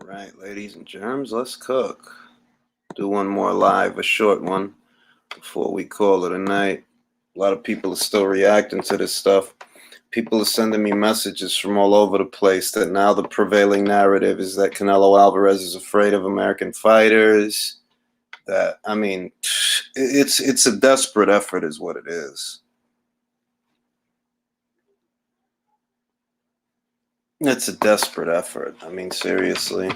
right, ladies and germs, let's cook. Do one more live, a short one, before we call it a night. A lot of people are still reacting to this stuff. People are sending me messages from all over the place that now the prevailing narrative is that Canelo Alvarez is afraid of American fighters. That, I mean, it's a desperate effort, is what it is. It's a desperate effort. I mean, seriously.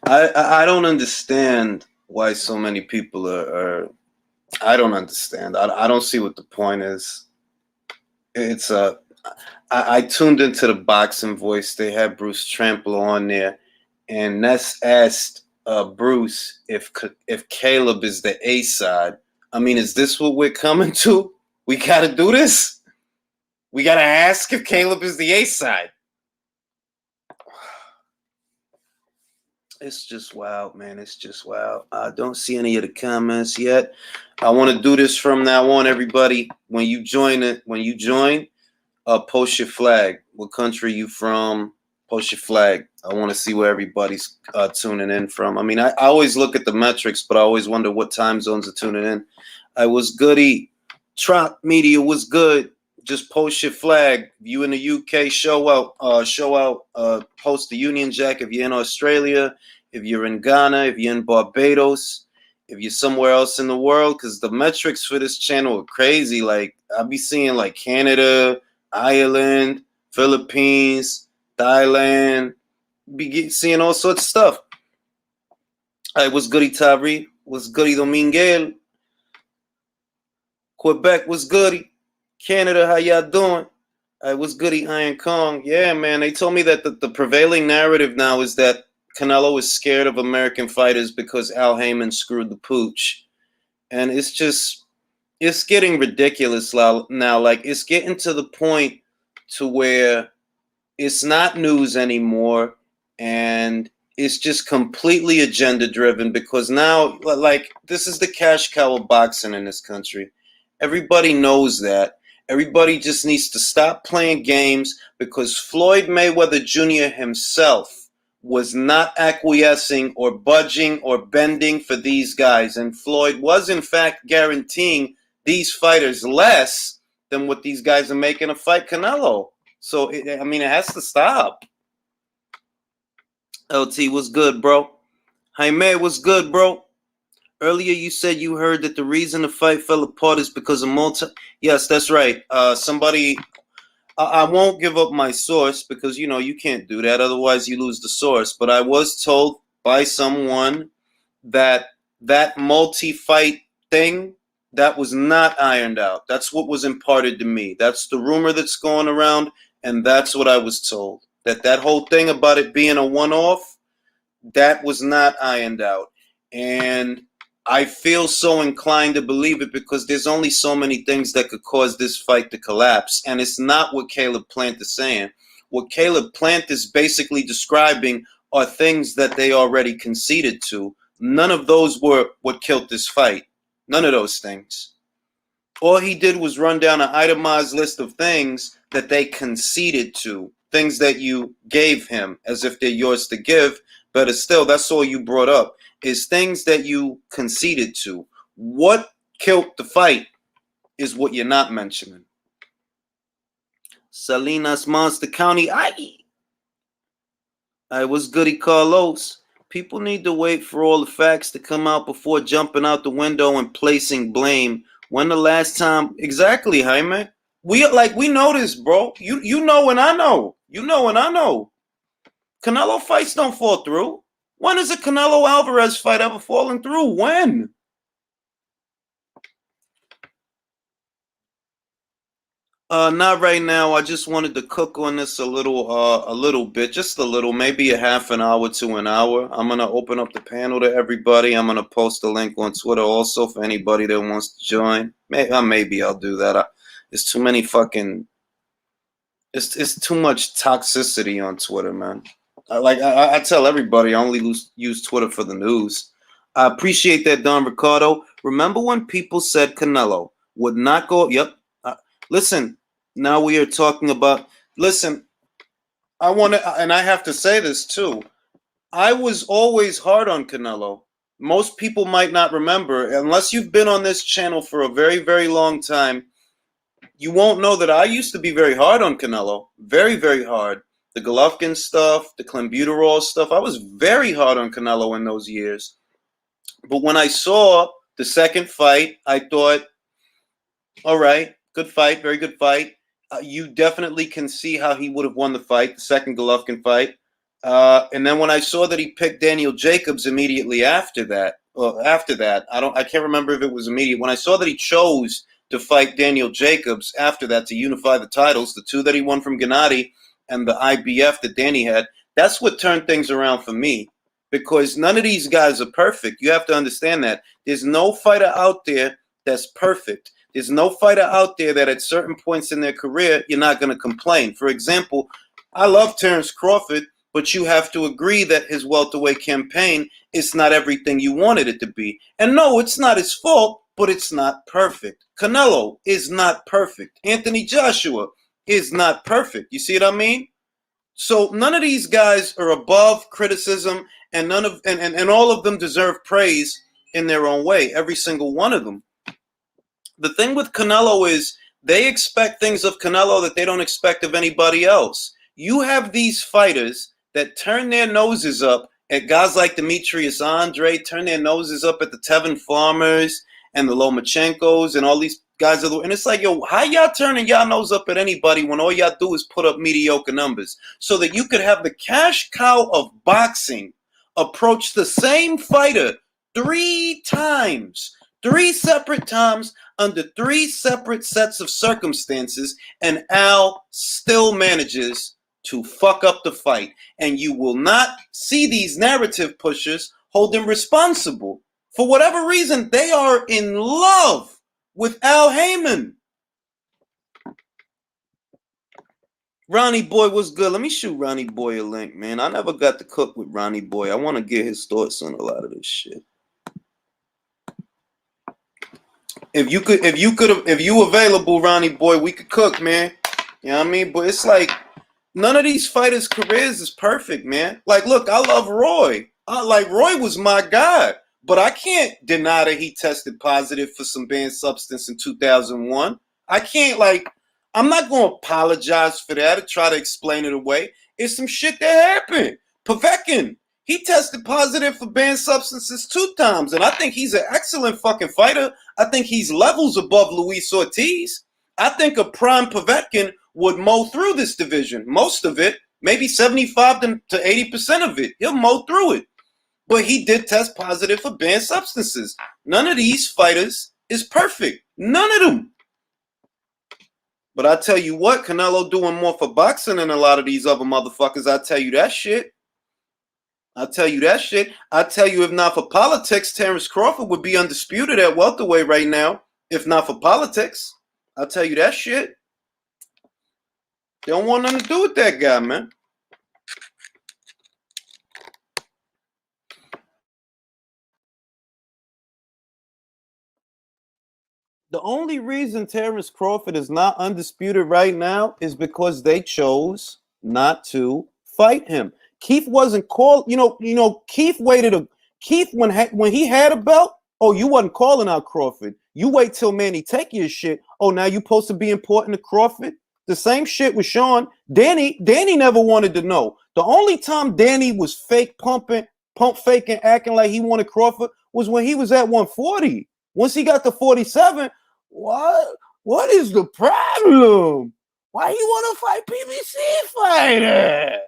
I don't understand why so many people are I don't understand. I don't see what the point is. It's I tuned into the boxing voice. They had Bruce Trampler on there, and Ness asked Bruce if Caleb is the A side. I mean, is this what we're coming to? We got to do this. We got to ask if Caleb is the A side. It's just wild, man. It's just wild. I don't see any of the comments yet. I want to do this from now on, everybody. When you join, post your flag. What country you from? Post your flag. I want to see where everybody's tuning in from. I mean, I always look at the metrics, but I always wonder what time zones are tuning in. I was goody. Trop Media was good. Just post your flag. If you in the UK, show out. Post the Union Jack if you're in Australia. If you're in Ghana, if you're in Barbados, if you're somewhere else in the world, because the metrics for this channel are crazy. Like, I'll be seeing like Canada, Ireland, Philippines, Thailand, seeing all sorts of stuff. All right, what's goody, Tyree? What's goody, Dominguez? Quebec, what's goody? Canada, how y'all doing? All right, what's goody, Iron Kong? Yeah, man, they told me that the prevailing narrative now is that Canelo is scared of American fighters because Al Heyman screwed the pooch. And it's getting ridiculous now. Like, it's getting to the point to where it's not news anymore, and it's just completely agenda driven, because now, like, this is the cash cow of boxing in this country. Everybody knows that. Everybody just needs to stop playing games, because Floyd Mayweather Jr. himself was not acquiescing or budging or bending for these guys. And Floyd was, in fact, guaranteeing these fighters less than what these guys are making to fight Canelo. So, it has to stop. LT, what's good, bro? Jaime, what's good, bro? Earlier you said you heard that the reason the fight fell apart is because of Yes, that's right. Somebody... I won't give up my source, because, you can't do that. Otherwise, you lose the source. But I was told by someone that multi-fight thing, that was not ironed out. That's what was imparted to me. That's the rumor that's going around, and that's what I was told. That whole thing about it being a one-off, that was not ironed out. And I feel so inclined to believe it, because there's only so many things that could cause this fight to collapse. And it's not what Caleb Plant is saying. What Caleb Plant is basically describing are things that they already conceded to. None of those were what killed this fight. None of those things. All he did was run down an itemized list of things that they conceded to. Things that you gave him as if they're yours to give. But still, that's all you brought up. Is things that you conceded to. What killed the fight is what you're not mentioning. Salinas, Monster County. I was goody, Carlos. People need to wait for all the facts to come out before jumping out the window and placing blame. When the last time... Exactly, Jaime. We know this, bro. You know and I know. You know and I know. Canelo fights don't fall through. When has a Canelo Alvarez fight ever fallen through? When? Not right now. I just wanted to cook on this a little bit, just a little, maybe a half an hour to an hour. I'm gonna open up the panel to everybody. I'm gonna post a link on Twitter also for anybody that wants to join. Maybe I'll do that. It's too many fucking. It's too much toxicity on Twitter, man. I tell everybody I only use Twitter for the news. I appreciate that, Don Ricardo. Remember when people said Canelo would not go... Yep. Listen, now we are talking about... Listen, I want to... And I have to say this, too. I was always hard on Canelo. Most people might not remember, unless you've been on this channel for a very, very long time. You won't know that I used to be very hard on Canelo. Very, very hard. The Golovkin stuff, the clenbuterol stuff. I was very hard on Canelo in those years. But when I saw the second fight, I thought, all right, good fight, very good fight. You definitely can see how he would have won the fight, the second Golovkin fight. And then when I saw that he picked Daniel Jacobs immediately after that, I can't remember if it was immediate. When I saw that he chose to fight Daniel Jacobs after that to unify the titles, the two that he won from Gennady and the IBF that Danny had, that's what turned things around for me. Because none of these guys are perfect. You have to understand that. There's no fighter out there that's perfect. There's no fighter out there that at certain points in their career, you're not going to complain. For example, I love Terence Crawford, but you have to agree that his welterweight campaign is not everything you wanted it to be. And no, it's not his fault, but it's not perfect. Canelo is not perfect. Anthony Joshua is not perfect. You see what I mean? So none of these guys are above criticism, and none of and all of them deserve praise in their own way. Every single one of them. The thing with Canelo is they expect things of Canelo that they don't expect of anybody else. You have these fighters that turn their noses up at guys like Demetrius Andre, turn their noses up at the Tevin Farmers and the Lomachenkos and all these guys. And it's like, yo, how y'all turning y'all nose up at anybody when all y'all do is put up mediocre numbers? So that you could have the cash cow of boxing approach the same fighter 3 times, 3 separate times, under 3 separate sets of circumstances, and Al still manages to fuck up the fight. And you will not see these narrative pushers hold him responsible. For whatever reason, they are in love with Al Heyman. Ronnie Boy was good. Let me shoot Ronnie Boy a link, man. I never got to cook with Ronnie Boy. I want to get his thoughts on a lot of this shit. If you available, Ronnie Boy, we could cook, man. You know what I mean? But it's like none of these fighters' careers is perfect, man. Like, look, I love Roy. Roy was my guy, but I can't deny that he tested positive for some banned substance in 2001. I can't, I'm not going to apologize for that or try to explain it away. It's some shit that happened. Povetkin, he tested positive for banned substances 2 times, and I think he's an excellent fucking fighter. I think he's levels above Luis Ortiz. I think a prime Povetkin would mow through this division. Most of it, maybe 75 to 80% of it. He'll mow through it. But he did test positive for banned substances. None of these fighters is perfect. None of them. But I tell you what, Canelo doing more for boxing than a lot of these other motherfuckers. I tell you that shit. I tell you, if not for politics, Terence Crawford would be undisputed at welterweight right now. If not for politics, I'll tell you that shit. They don't want nothing to do with that guy, man. The only reason Terence Crawford is not undisputed right now is because they chose not to fight him. Keith wasn't called. Keith waited. Keith when he had a belt. Oh, you wasn't calling out Crawford. You wait till Manny take your shit. Oh, now you supposed to be important to Crawford. The same shit with Sean. Danny never wanted to know. The only time Danny was pump faking, acting like he wanted Crawford was when he was at 140. Once he got to 47, what is the problem? Why you want to fight PBC fighter?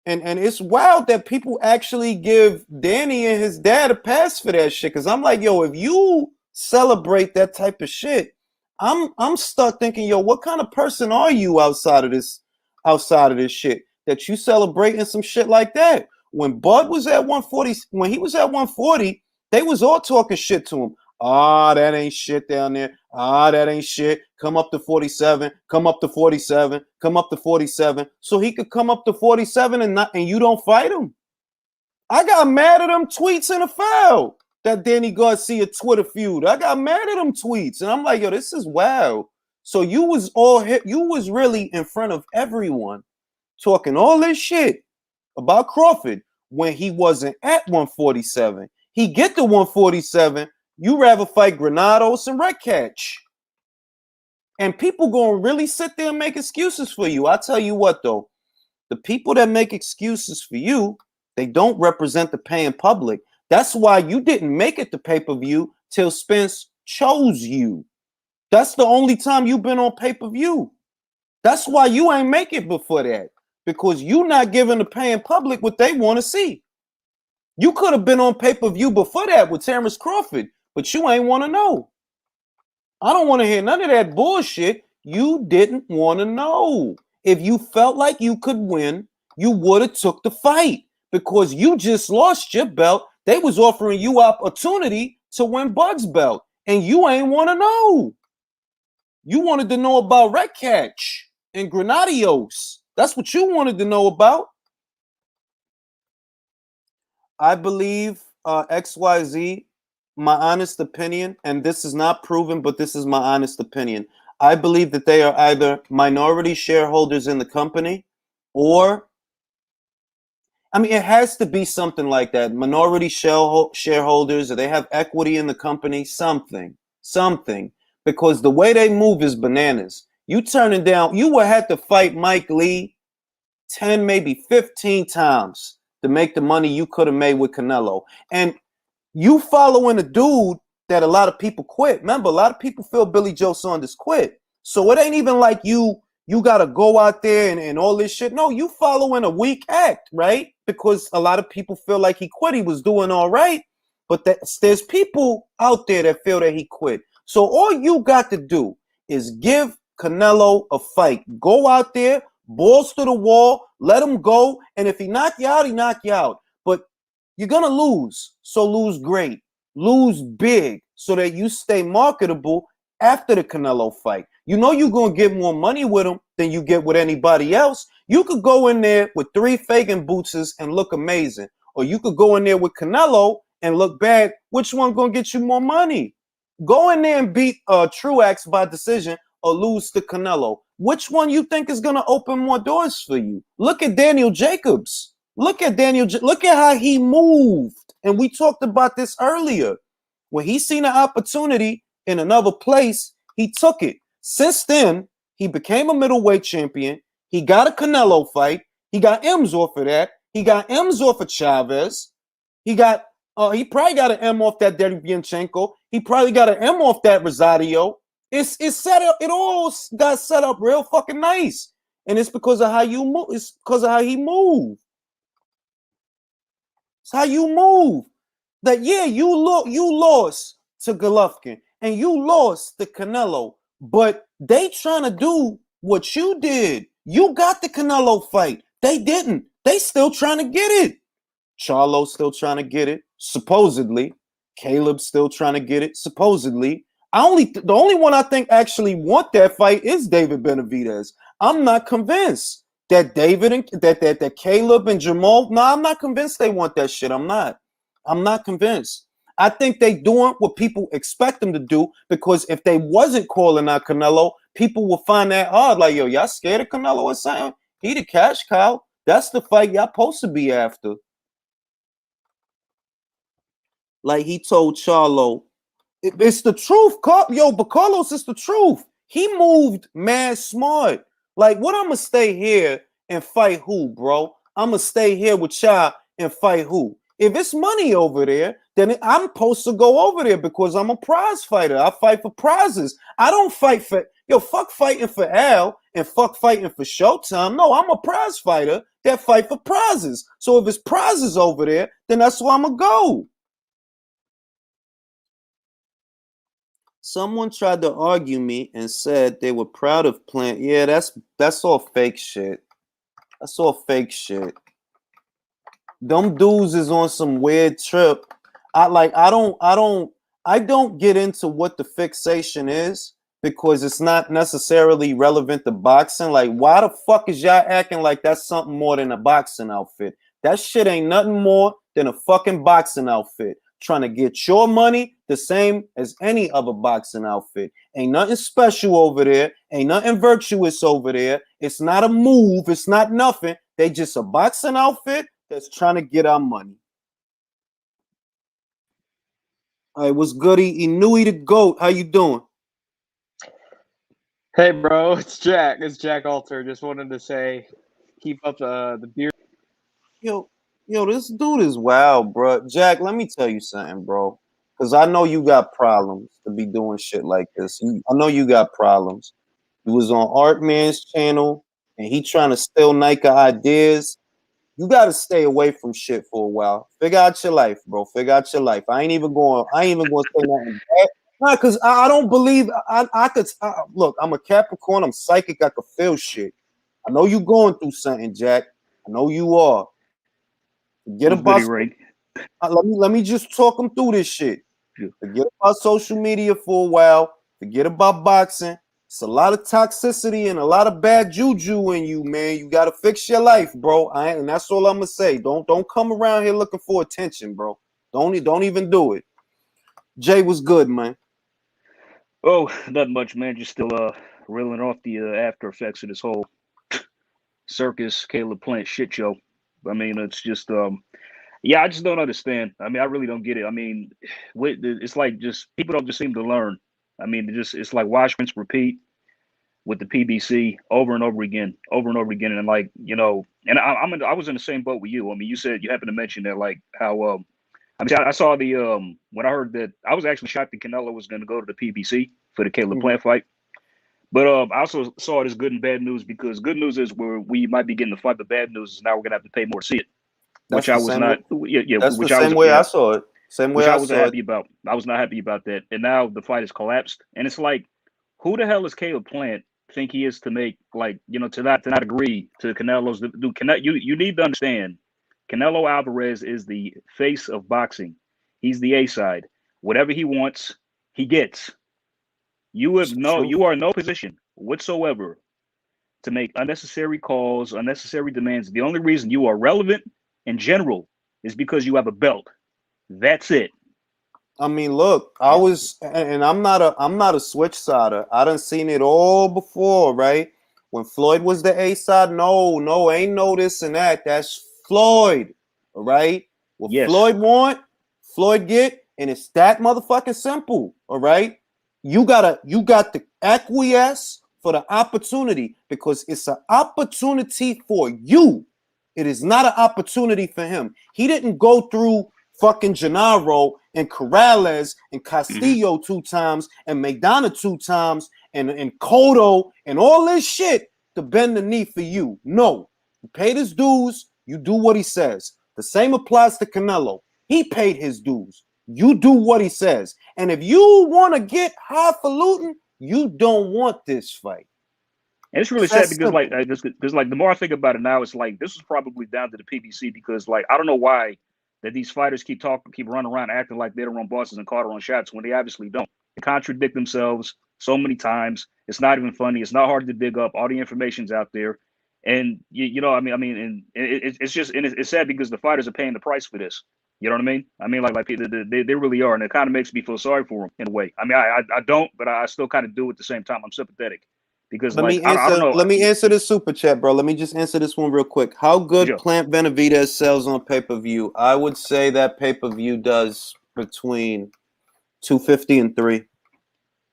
And it's wild that people actually give Danny and his dad a pass for that shit. Cause I'm like, yo, if you celebrate that type of shit, I'm stuck thinking, yo, what kind of person are you outside of this shit that you celebrating some shit like that? When Bud was at 140, when he was at 140, they was all talking shit to him. That ain't shit down there. That ain't shit. Come up to 47. Come up to 47. Come up to 47. So he could come up to 47 and you don't fight him. I got mad at them tweets in the foul. That Danny Garcia Twitter feud. I got mad at them tweets. And I'm like, yo, this is wild. So you was really in front of everyone talking all this shit about Crawford when he wasn't at 147. He get to 147, you rather fight Granados and Red Catch. And people gonna really sit there and make excuses for you. I tell you what though, the people that make excuses for you, they don't represent the paying public. That's why you didn't make it to pay-per-view till Spence chose you. That's the only time you've been on pay-per-view. That's why you ain't make it before that. Because you not giving the paying public what they want to see. You could have been on pay-per-view before that with Terrence Crawford, but you ain't want to know. I don't want to hear none of that bullshit. You didn't want to know. If you felt like you could win, you would have took the fight because you just lost your belt. They was offering you opportunity to win Bud's belt, and you ain't want to know. You wanted to know about Red Catch and Grenadios. That's what you wanted to know about. I believe XYZ, my honest opinion, and this is not proven, but this is my honest opinion. I believe that they are either minority shareholders in the company or, I mean, it has to be something like that. Minority shareholders, or they have equity in the company, something. Because the way they move is bananas. You turning down, you would have to fight Mike Lee 10, maybe 15 times to make the money you could have made with Canelo. And you following a dude that a lot of people quit. Remember, a lot of people feel Billy Joe Saunders quit. So it ain't even like you got to go out there and all this shit. No, you following a weak act, right? Because a lot of people feel like he quit. He was doing all right. But there's people out there that feel that he quit. So all you got to do is give Canelo a fight. Go out there, balls to the wall, let him go. And if he knock you out, he knock you out. But you're going to lose. So lose great. Lose big so that you stay marketable after the Canelo fight. You know you're going to get more money with him than you get with anybody else. You could go in there with 3 Fagan bootses and look amazing. Or you could go in there with Canelo and look bad. Which one going to get you more money? Go in there and beat Truax by decision or lose to Canelo. Which one you think is going to open more doors for you? Look at Daniel Jacobs. Look at how he moved. And we talked about this earlier. When he seen an opportunity in another place, he took it. Since then, he became a middleweight champion. He got a Canelo fight. He got M's off of that. He got M's off of Chavez. He probably got an M off that Derevyanchenko. He probably got an M off that Rosario. It's set up. It all got set up real fucking nice, and it's because of how you move. It's because of how he moved. It's how you move. That yeah, you lost to Golovkin and you lost to Canelo, but they trying to do what you did. You got the Canelo fight. They didn't. They still trying to get it. Charlo's still trying to get it, supposedly. Caleb's still trying to get it, supposedly. The only one I think actually want that fight is David Benavidez. I'm not convinced that David and that Caleb and Jamal. No, I'm not convinced they want that shit. I'm not convinced. I think they doing what people expect them to do, because if they wasn't calling out Canelo, people will find that odd. Like, yo, y'all scared of Canelo or something? He the cash cow. That's the fight y'all supposed to be after. Like he told Charlo, it's the truth. Yo, but Carlos is the truth. He moved mad smart. Like, what, I'm going to stay here and fight who, bro? I'm going to stay here with y'all and fight who? If it's money over there, then I'm supposed to go over there because I'm a prize fighter. I fight for prizes. I don't fight for, fuck fighting for Al and fuck fighting for Showtime. No, I'm a prize fighter that fight for prizes. So if it's prizes over there, then that's where I'm going to go. Someone tried to argue me and said they were proud of Plant. Yeah, that's all fake shit. That's all fake shit. Them dudes is on some weird trip. I don't get into what the fixation is, because it's not necessarily relevant to boxing. Like, why the fuck is y'all acting like that's something more than a boxing outfit? That shit ain't nothing more than a fucking boxing outfit. Trying to get your money the same as any other boxing outfit. Ain't nothing special over there. Ain't nothing virtuous over there. It's not a move. It's not nothing. They just a boxing outfit that's trying to get our money. All right, what's good? Inui the GOAT. How you doing? Hey, bro, it's Jack. It's Jack Alter. Just wanted to say, keep up the beer. Yo, this dude is wild, bro. Jack, let me tell you something, bro. Because I know you got problems to be doing shit like this. I know you got problems. You was on Art Man's channel, and he trying to steal Nike ideas. You got to stay away from shit for a while. Figure out your life, bro. Figure out your life. I ain't even going to say nothing bad. Nah, because I don't believe I could. Look, I'm a Capricorn. I'm psychic. I could feel shit. I know you going through something, Jack. I know you are. Forget about. Let me just talk them through this shit. Forget about social media for a while. Forget about boxing. It's a lot of toxicity and a lot of bad juju in you, man. You gotta fix your life, bro. And that's all I'm gonna say. Don't come around here looking for attention, bro. Don't even do it. Jay was good, man. Oh, not much, man. Just still reeling off the after effects of this whole circus Caleb Plant shit show. I mean, it's just yeah, I just don't understand. I mean, I really don't get it. I mean, it's like just people don't just seem to learn. I mean, it's like wash, rinse, repeat with the PBC over and over again, and like and I was in the same boat with you. I mean, you said you happened to mention that like how I mean, I saw the when I heard that I was actually shocked that Canelo was going to go to the PBC for the Caleb Plant fight. But I also saw it as good and bad news because good news is where we might be getting the fight, but bad news is now we're gonna have to pay more to see it, which I was not. That's the same way I saw it. Same way I was happy about. I was not happy about that, and now the fight has collapsed. And it's like, who the hell is Caleb Plant think he is to make like to not agree to Canelo's do? You need to understand, Canelo Alvarez is the face of boxing. He's the A side. Whatever he wants, he gets. You are in no position whatsoever to make unnecessary calls, unnecessary demands. The only reason you are relevant in general is because you have a belt. That's it. I mean, look, I'm not a switch sider. I done seen it all before, right? When Floyd was the A side, no, ain't no this and that. That's Floyd, all right? What Floyd want, Floyd get, and it's that motherfucking simple, all right? You got to acquiesce for the opportunity because it's an opportunity for you. It is not an opportunity for him. He didn't go through fucking Gennaro and Corrales and Castillo 2 times and McDonough 2 times and Cotto and all this shit to bend the knee for you. No. You paid his dues. You do what he says. The same applies to Canelo. He paid his dues. You do what he says. And if you want to get highfalutin, you don't want this fight. And it's really sad because like the more I think about it now, it's like this is probably down to the PBC because like I don't know why that these fighters keep running around acting like they don't run bosses and call their own shots when they obviously don't. They contradict themselves so many times. It's not even funny. It's not hard to dig up. All the information's out there. And and it's sad because the fighters are paying the price for this. You know what I mean? I mean, like they really are, and it kind of makes me feel sorry for them in a way. I mean, I don't, but I still kind of do at the same time. I'm sympathetic because I don't know. Let me answer this super chat, bro. Let me just answer this one real quick. How good Plant Benavidez sells on pay-per-view? I would say that pay-per-view does between 250 and 3.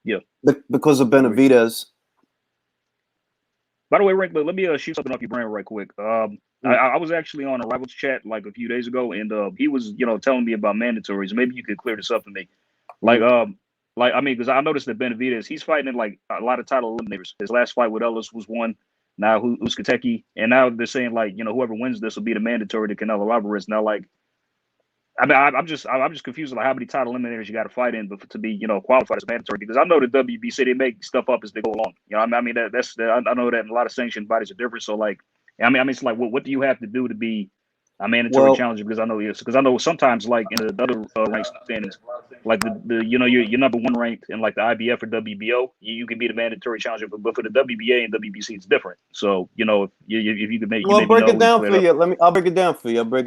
Yeah, because of Benavidez. By the way, Rick, let me shoot something off your brain right quick. I was actually on a Rivals chat like a few days ago, and he was, telling me about mandatories. Maybe you could clear this up for me. Like I mean, because I noticed that Benavidez, he's fighting in like a lot of title eliminators. His last fight with Ellis was one. Now Uzcategui, and now they're saying like, whoever wins this will be the mandatory to Canelo Alvarez. Now, like, I mean, I'm just confused like how many title eliminators you got to fight in to be qualified as mandatory because I know the WBC they make stuff up as they go along. I mean I know that a lot of sanctioned bodies are different. So like I mean it's like what do you have to do to be a mandatory challenger? Because I know sometimes like in the other rank standings, like the you're number one ranked in like the IBF or WBO, you can be the mandatory challenger, but for the WBA and WBC it's different. So if you could make I'll break it down for you. I'll break it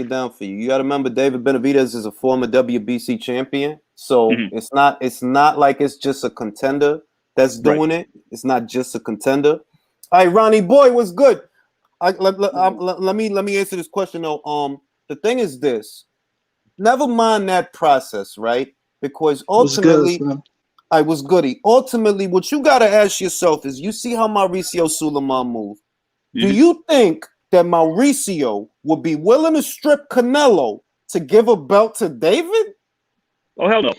down for you. You got to remember David Benavidez is a former WBC champion, so it's not like it's just a contender that's doing it. It's not just a contender. All right, Ronnie boy, what's good? Let me answer this question though. The thing is this. Never mind that process, right? Because ultimately, I was goody. Ultimately, what you gotta ask yourself is, you see how Mauricio Suleiman moved. Do you think that Mauricio would be willing to strip Canelo to give a belt to David? Oh hell no,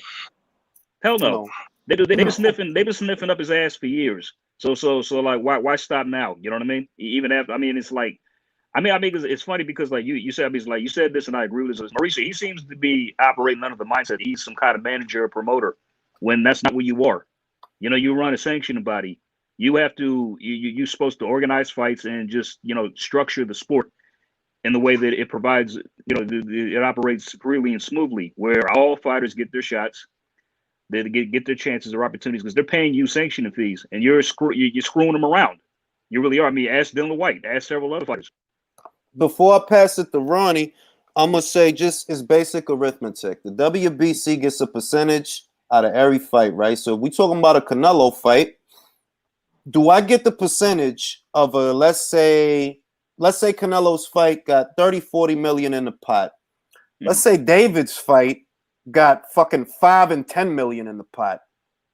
hell no. They've been sniffing up his ass for years. So like, why stop now? You know what I mean? Even after, I mean, it's like, I mean, it's funny because like you said, it's like you said this, and I agree with this. Mauricio, he seems to be operating under the mindset he's some kind of manager or promoter, when that's not what you are. You know, you run a sanctioning body. You have to, you're supposed to organize fights and just, you know, structure the sport in the way that it provides, you know, it operates freely and smoothly, where all fighters get their shots, they get their chances or opportunities, because they're paying you sanctioning fees, and you're screwing them around. You really are. I mean, ask Dylan White, ask several other fighters. Before I pass it to Ronnie, I'm gonna say just it's basic arithmetic. The WBC gets a percentage out of every fight, right? So if we talking about a Canelo fight, do I get the percentage of a let's say Canelo's fight got 30-40 million in the pot. Let's say David's fight got fucking 5 and 10 million in the pot.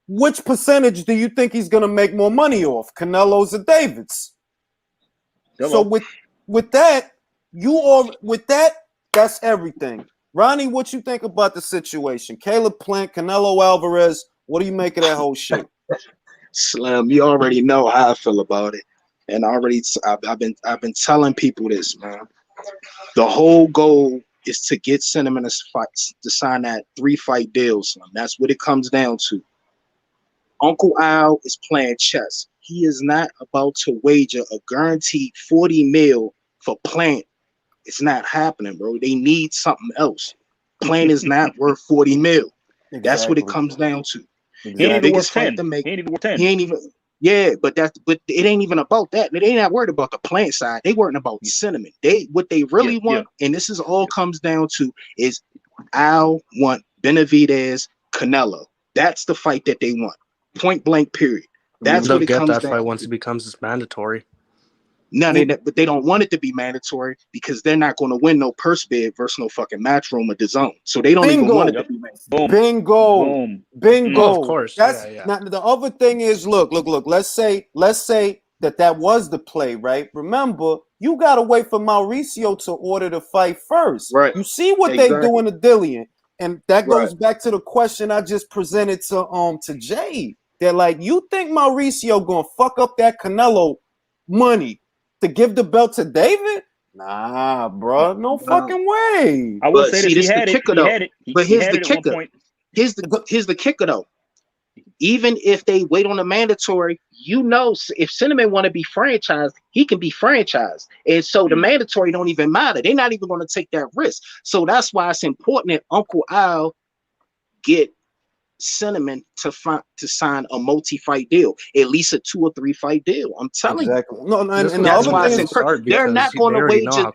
Which percentage do you think he's gonna make more money off, Canelo's or David's? So with that, that's everything. Ronnie, what you think about the situation? Caleb Plant, Canelo Alvarez, what do you make of that whole shit? Slim, you already know how I feel about it, and I've been telling people this, man. The whole goal is to get Cinnamon to sign that 3-fight deal, Slim. That's what it comes down to. Uncle Al is playing chess. He is not about to wager a guaranteed 40 mil for Plant. It's not happening, bro. They need something else. Plant is not worth 40 mil. Exactly. That's what it comes down to. Exactly. The biggest fight to make. He ain't even. Yeah, but it ain't even about that. They not worried about the Plant side. They worrying about Cinnamon. What they really want, and this is all comes down to, is Al want Benavidez Canelo. That's the fight that they want. Point blank, period. That's what it comes down to. They'll get that fight once it becomes mandatory. No, but they don't want it to be mandatory, because they're not going to win no purse bid versus no fucking Matchroom or DAZN. So they don't even want it to be mandatory. Bingo. Of course. That's Now, the other thing is, look. Let's say that was the play, right? Remember, you gotta wait for Mauricio to order the fight first. Right. You see what they doing to Dillian, and that goes back to the question I just presented to Jay. They're like, you think Mauricio gonna fuck up that Canelo money to give the belt to David? Nah, bro, no fucking way. I will say this: he had it. But here's the kicker. Here's the kicker, though. Even if they wait on the mandatory, you know, if Cinnamon want to be franchised, he can be franchised, and so the mandatory don't even matter. They're not even going to take that risk. So that's why it's important that Uncle Al get Cinnamon to sign a multi-fight deal, at least a 2 or 3 fight deal. I'm telling you. No, and that's why it's important. They're not going to wager.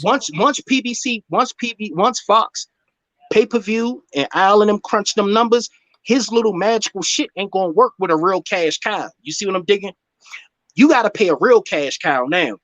Once Fox pay-per-view and Al and them crunch them numbers, his little magical shit ain't gonna work with a real cash cow. You see what I'm digging? You got to pay a real cash cow now.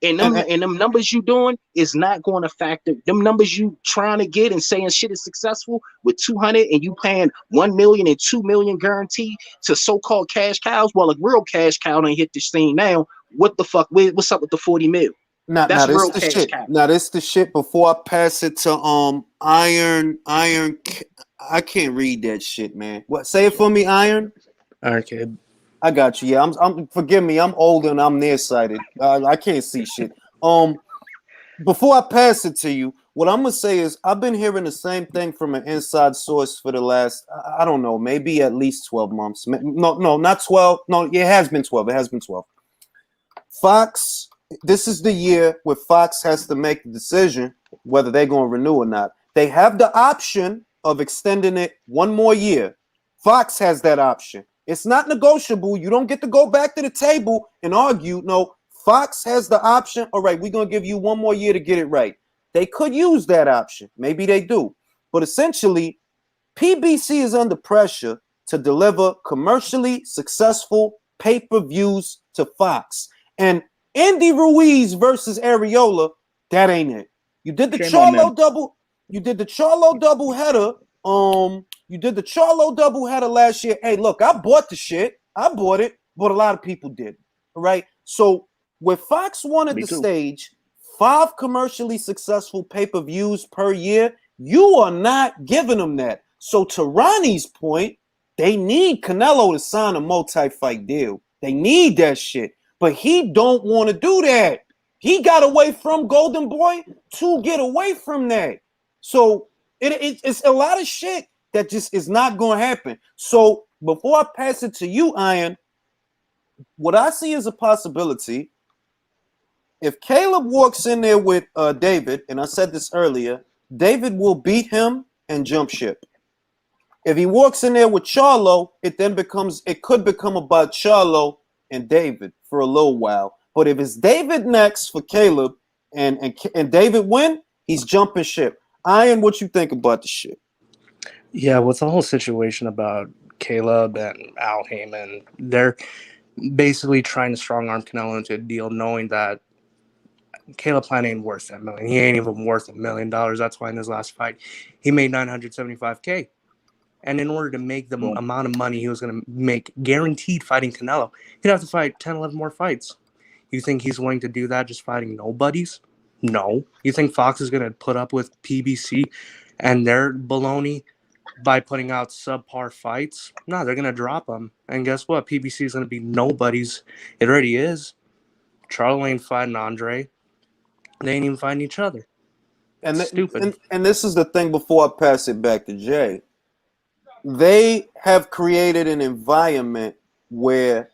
And them numbers you doing is not going to factor. Them numbers you trying to get and saying shit is successful with 200 and you paying 1 million and 2 million guaranteed to so-called cash cows. Well, a real cash cow done hit this thing now. What the fuck? What's up with the 40 mil? That's real cash shit. Cow. Now this the shit. Before I pass it to Iron. I can't read that shit, man. What? Say it for me, Iron. Iron Kid. I got you. Yeah, I'm. Forgive me. I'm older and I'm nearsighted. I can't see shit. Before I pass it to you, what I'm gonna say is I've been hearing the same thing from an inside source for the last, I don't know, maybe at least 12 months. No, not 12. No, it has been 12. It has been 12. Fox. This is the year where Fox has to make the decision whether they're gonna renew or not. They have the option of extending it 1 more year. Fox has that option. It's not negotiable. You don't get to go back to the table and argue. No, Fox has the option. All right, we're going to give you 1 more year to get it right. They could use that option. Maybe they do. But essentially, PBC is under pressure to deliver commercially successful pay-per-views to Fox. And Andy Ruiz versus Areola, that ain't it. You did the Shame on Charlo them. double. You did the Charlo double header. You did the Charlo double header last year. Hey, look, I bought the shit. I bought it, but a lot of people didn't. All right. So where Fox wanted Me to too. stage 5 commercially successful pay-per-views per year, you are not giving them that. So to Ronnie's point, they need Canelo to sign a multi-fight deal. They need that shit. But he don't want to do that. He got away from Golden Boy to get away from that. So it's a lot of shit that just is not going to happen. So before I pass it to you, Iron, what I see as a possibility, if Caleb walks in there with David, and I said this earlier, David will beat him and jump ship. If he walks in there with Charlo, it could become about Charlo and David for a little while. But if it's David next for Caleb and David win, he's jumping ship. Ian, what you think about the shit? Yeah, with the whole situation about Caleb and Al Heyman, they're basically trying to strong arm Canelo into a deal, knowing that Caleb Plant ain't worth that million. He ain't even worth $1 million. That's why in his last fight, he made $975K. And in order to make the Boom. amount of money he was going to make guaranteed fighting Canelo, he'd have to fight 10, 11 more fights. You think he's willing to do that just fighting nobodies? No. You think Fox is going to put up with PBC and their baloney by putting out subpar fights? No, they're going to drop them. And guess what? PBC is going to be nobodies. It already is. Charlo ain't fighting Andre. They ain't even fighting each other. Stupid. And this is the thing before I pass it back to Jay. They have created an environment where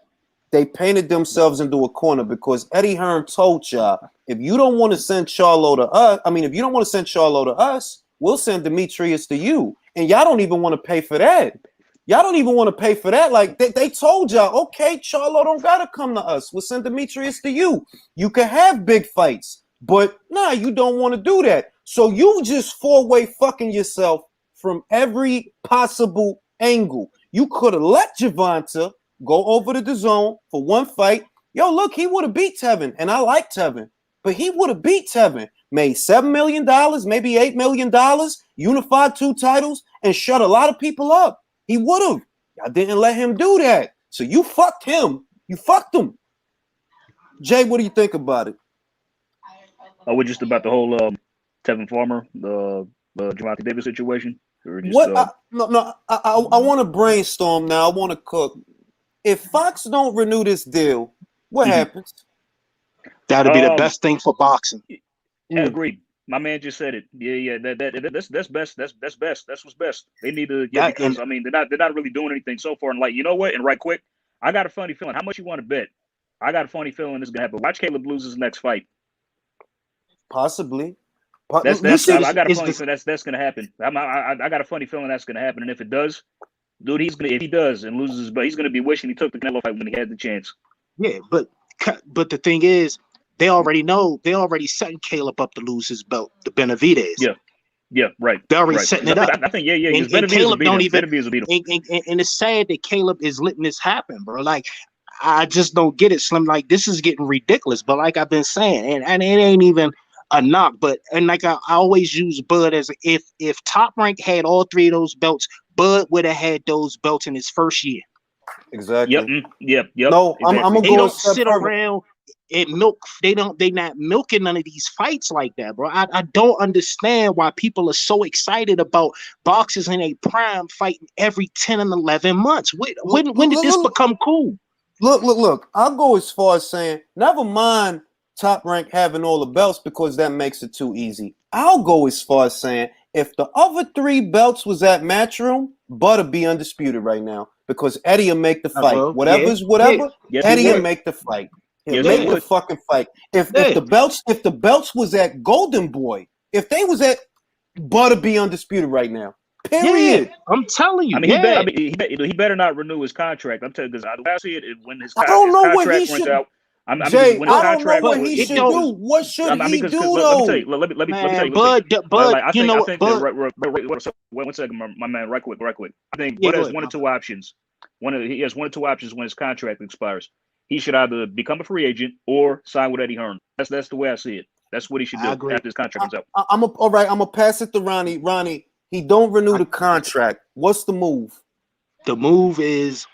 they painted themselves into a corner because Eddie Hearn told y'all, if you don't want to send Charlo to us, if you don't want to send Charlo to us, we'll send Demetrius to you. And y'all don't even want to pay for that. Y'all don't even want to pay for that. Like they told y'all, okay, Charlo don't gotta come to us. We'll send Demetrius to you. You can have big fights, but nah, you don't want to do that. So you just 4-way fucking yourself from every possible angle. You could have let Javante go over to the zone for one fight. Yo, look, he would have beat Tevin, and I like Tevin, but he would have beat Tevin, made $7 million, maybe $8 million, unified 2 titles, and shut a lot of people up. He would have. Y'all didn't let him do that. So you fucked him. You fucked him. Jay, what do you think about it? We're just about the whole Tevin Farmer, the Javante Davis situation. Or just, What? I want to brainstorm now. I want to cook. If Fox don't renew this deal, what happens? That'd be the best thing for boxing. Yeah, agreed. My man just said it. Yeah. That's best. That's best. That's what's best. They need to. Yeah, because they're not really doing anything so far. And like, you know what? And right quick, I got a funny feeling. How much you want to bet? I got a funny feeling this is gonna happen. Watch Caleb lose his next fight. Possibly. I got a funny feeling that's gonna happen. I got a funny feeling that's gonna happen. And if it does, dude, if he does and loses, but he's gonna be wishing he took the Canelo fight when he had the chance. Yeah, but the thing is, they already know. They already setting Caleb up to lose his belt, the Benavidez. Yeah, right. They're already setting it up. I think, yeah. And Caleb don't even. And it's sad that Caleb is letting this happen, bro. Like, I just don't get it, Slim. Like, this is getting ridiculous. But like I've been saying, and it ain't even a knock. But like I always use Bud as if Top Rank had all 3 of those belts, Bud would have had those belts in his first year. Exactly. Yep. No, exactly. I'm gonna They go don't a step sit further. around and milk. They not milking none of these fights like that, bro. I don't understand why people are so excited about boxers in a prime fighting every 10 and 11 months. When did this become cool? Look. I'll go as far as saying, never mind Top Rank having all the belts because that makes it too easy. I'll go as far as saying, if the other 3 belts was at Matchroom, Bud would be undisputed right now because Eddie will make the fight. Whatever. Yes, Eddie he will would. make the fight. Yes, He'll he make the would. fucking fight. If the belts was at Golden Boy, if they was at, Bud would be undisputed right now. Period. Yeah, I'm telling you. I mean, he better not renew his contract. I'm telling you, because I see it when his I don't know what he contract runs should. out. Jay, when his I don't contract know what he should do. What should he do though? Let me tell you. Bud, I you know think what? that one second, my man, right quick. I think Bud has one or two options. He has 1 or 2 options when his contract expires. he should either become a free agent or sign with Eddie Hearn. That's the way I see it. That's what he should do I agree. after his contract is up. All right. I'm gonna pass it to Ronnie. Ronnie, he don't renew the contract. What's the move? The move is,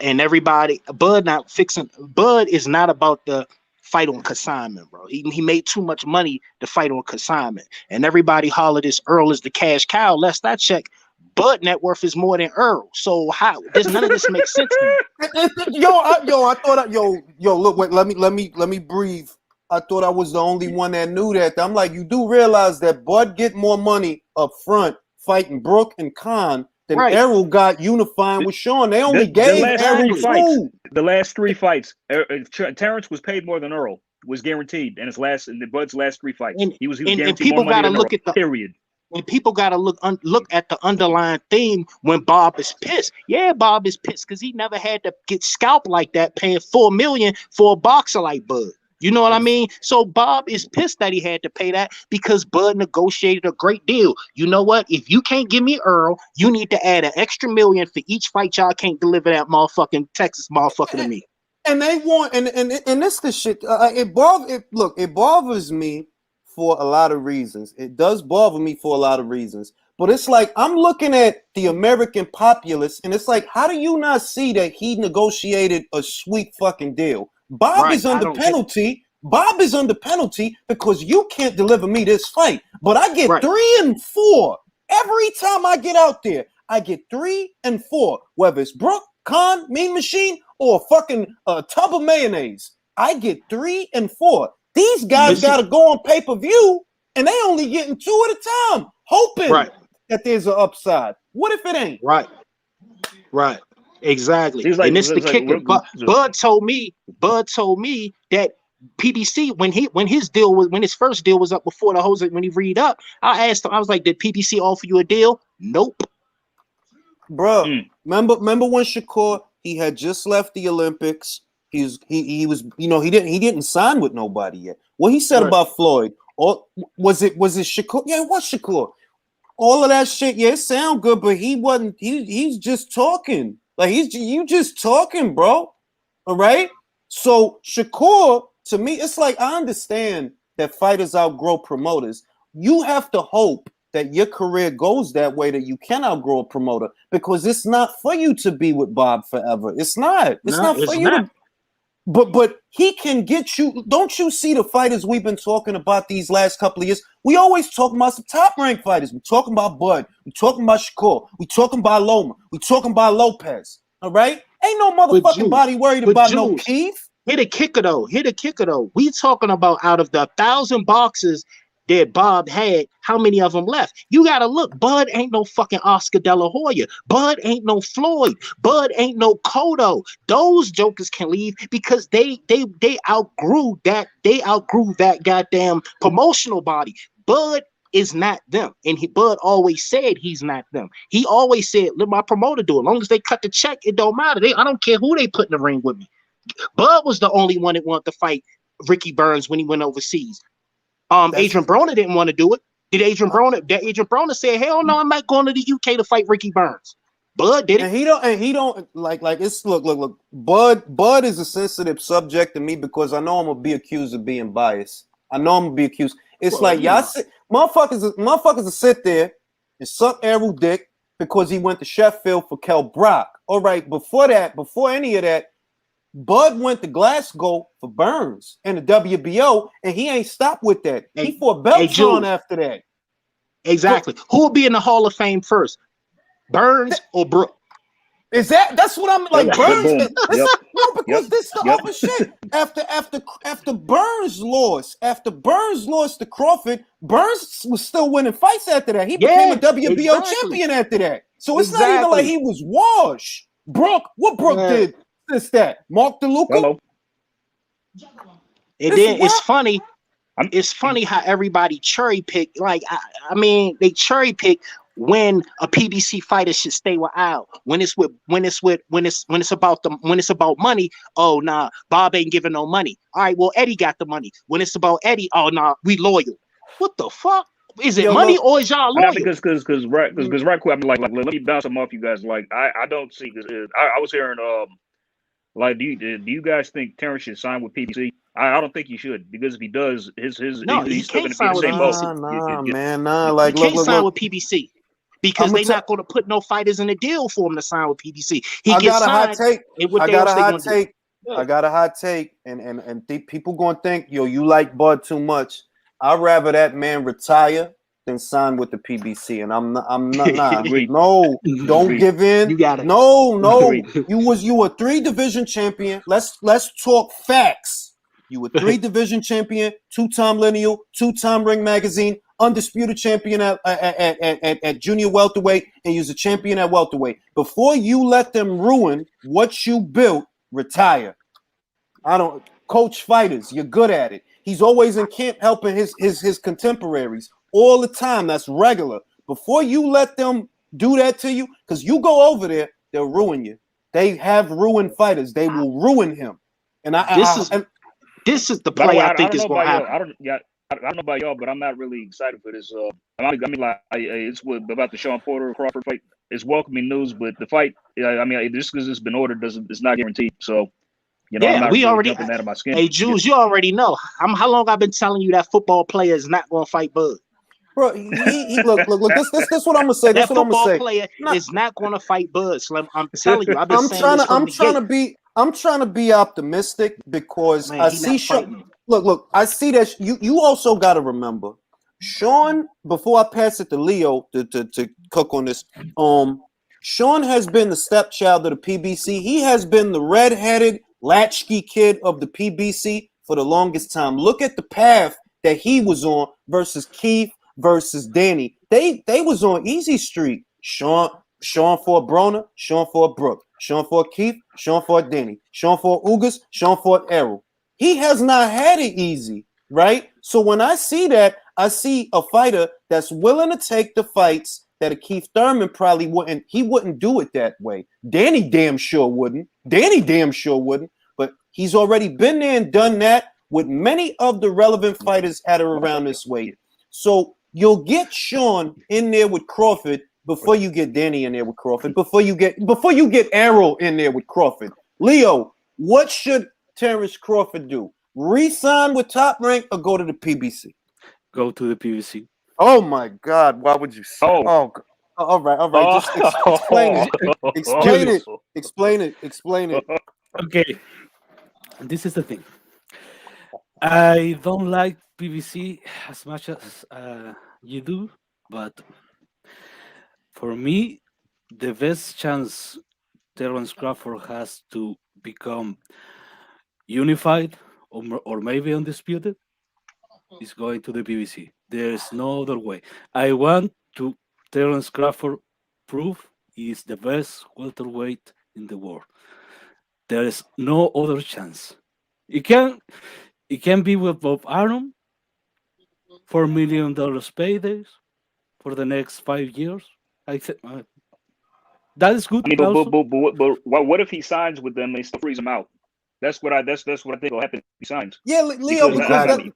and everybody, Bud is not about the fight on consignment, bro. He made too much money to fight on consignment, and everybody holler this Earl is the cash cow. Lest I check, Bud net worth is more than Earl. So how does none of this make sense to me? Look, wait, let me breathe. I thought I was the only one that knew that. I'm like, you do realize that Bud get more money up front fighting Brooke and Khan than Errol got unifying with Sean. They only gave Errol two. The last 3 fights, Terrence was paid more than Earl. Was guaranteed in Bud's last 3 fights. He was guaranteed more money than Earl. Period. And people got to look at the underlying theme when Bob is pissed. Yeah, Bob is pissed because he never had to get scalped like that, paying $4 million for a boxer like Bud. You know what I mean? So Bob is pissed that he had to pay that because Bud negotiated a great deal. You know what? If you can't give me Earl, you need to add an extra $1 million for each fight y'all can't deliver that motherfucking Texas motherfucker to me. And they want and this the shit. It bothers me for a lot of reasons. It does bother me for a lot of reasons. But it's like I'm looking at the American populace, and it's like, how do you not see that he negotiated a sweet fucking deal? Bob is under penalty. Bob is under penalty because you can't deliver me this fight. But I get 3 and 4 every time I get out there. I get 3 and 4, whether it's Brooke, Khan, Mean Machine, or a fucking tub of mayonnaise. I get 3 and 4. These guys got to go on pay-per-view, and they only getting 2 at a time, hoping that there's an upside. What if it ain't? Right. Exactly. Like, and it's the kicker. Bud told me that PBC when his first deal was up before the Jose, when he read up, I asked him, I was like, did PBC offer you a deal? Nope. Bro, remember when Shakur, he had just left the Olympics. He was, he didn't sign with nobody yet. What he said about Floyd, or was it Shakur? Yeah, it was Shakur. All of that shit, yeah, it sound good, but he wasn't. He's just talking. Like you just talking, bro. All right. So Shakur, to me, it's like I understand that fighters outgrow promoters. You have to hope that your career goes that way, that you can outgrow a promoter, because it's not for you to be with Bob forever. It's not. It's not for you. But he can get you. Don't you see the fighters we've been talking about these last couple of years? We always talking about some top ranked fighters. We're talking about Bud. We're talking about Shakur. We're talking about Loma. We're talking about Lopez. All right? Ain't no motherfucking body worried about no Keith. Hit a kicker though. We talking about out of the 1,000 boxes that Bob had, how many of them left? You gotta look. Bud ain't no fucking Oscar De La Hoya. Bud ain't no Floyd. Bud ain't no Cotto. Those jokers can leave because they outgrew that. They outgrew that goddamn promotional body. Bud is not them, and Bud always said he's not them. He always said, "Let my promoter do it. As long as they cut the check, it don't matter. I don't care who they put in the ring with me." Bud was the only one that wanted to fight Ricky Burns when he went overseas. Adrian Broner didn't want to do it. Did Adrian Broner say, hell no, I'm not going to the UK to fight Ricky Burns? Bud did it. And he don't like it's look. Bud is a sensitive subject to me because I know I'm gonna be accused of being biased. I know I'm gonna be accused. It's motherfuckers will sit there and suck Errol dick because he went to Sheffield for Kell Brock. All right, before any of that, Bud went to Glasgow for Burns and the WBO, and he ain't stopped with that. He fought belts on after that. Exactly. Who will be in the Hall of Fame first, Burns or Brooke? That's what I'm like. Burns, because this the other shit. After Burns lost, to Crawford, Burns was still winning fights after that. He became a WBO champion after that. So it's not even like he was washed. Brooke, what Brooke did since that? Mark DeLuca. And then it's funny. It's funny how everybody cherry pick. Like I mean, they cherry pick when a PBC fighter should stay with Al. When it's about money. Oh nah, Bob ain't giving no money. All right, well Eddie got the money. When it's about Eddie, oh nah, we loyal. What the fuck? Is it money or is y'all loyal? Because right quick, I'm like let me bounce them off you guys. Like I don't see this. I was hearing Like, do you guys think Terrence should sign with PBC? I don't think he should, because if he does, No, he he's still can't going to be in sign the with same boat. PBC. Nah. He Like, can't sign look. with PBC because I'm they're gonna not going to put no fighters in the deal for him to sign with PBC. He I gets got a hot signed, take. and what I they got a else they hot going to do? take. Yeah. I got a hot take, and people gonna think, yo, you like Bud too much. I'd rather that man retire than sign with the PBC. And I'm not nah. Agreed. No, don't Agreed. give in. You got it. No. Agreed. You a 3-division champion. Let's talk facts. You were 3-division champion, 2-time lineal, 2-time Ring Magazine, undisputed champion at junior welterweight, and you was a champion at welterweight. Before you let them ruin what you built, retire. I don't coach fighters. You're good at it. He's always in camp helping his contemporaries all the time. That's regular. Before you let them do that to you, because you go over there, they'll ruin you. They have ruined fighters. They will ruin him. And this is the By the play way, I think don't is know going to about y'all. happen. I don't know about y'all, but I'm not really excited for this. It's about the Sean Porter Crawford fight. It's welcoming news, but the fight, just because it's been ordered it's not guaranteed. So, I'm Yeah, not we really already. jumping out of my skin. Hey, Jules, you already know how long I've been telling you that football player is not going to fight Bud. bro, he look. This what I'm gonna say. That This what I'm gonna football say. player Nah. is not going to fight Bud, Slim. I'm telling you, I've been saying this from I'm the trying gate. to be optimistic because Man, I he see not Sean. fighting. Look, I see that you also got to remember, Sean. Before I pass it to Leo to cook on this, Sean has been the stepchild of the PBC. He has been the redheaded latchkey kid of the PBC for the longest time. Look at the path that he was on versus Keith versus Danny. They was on easy street. Sean fought Broner, Sean fought Brooke, Sean fought Keith, Sean fought Danny, Sean fought Ugas, Sean fought Errol. He has not had it easy, right? So when I see that, I see a fighter that's willing to take the fights that a Keith Thurman probably wouldn't. He wouldn't do it that way. Danny damn sure wouldn't. But he's already been there and done that with many of the relevant fighters at or around this weight. So you'll get Sean in there with Crawford before you get Danny in there with Crawford. Before you get Errol in there with Crawford. Leo, what should Terrence Crawford do? Re-sign with Top Rank or go to the PBC? Go to the PBC. Oh my God! Why would you say? Oh. All right. Just explain it. Explain it. Okay, this is the thing. I don't like PBC as much as you do, but for me, the best chance Terrence Crawford has to become unified or maybe undisputed is going to the PBC. There's no other way. I want to Terrence Crawford prove he is the best welterweight in the world. There is no other chance. It can be with Bob Arum, $4 million paydays for the next 5 years. I think that is good. Also. But what if he signs with them and they still freeze him out? That's what I think will happen if he signs. Yeah, Leo, because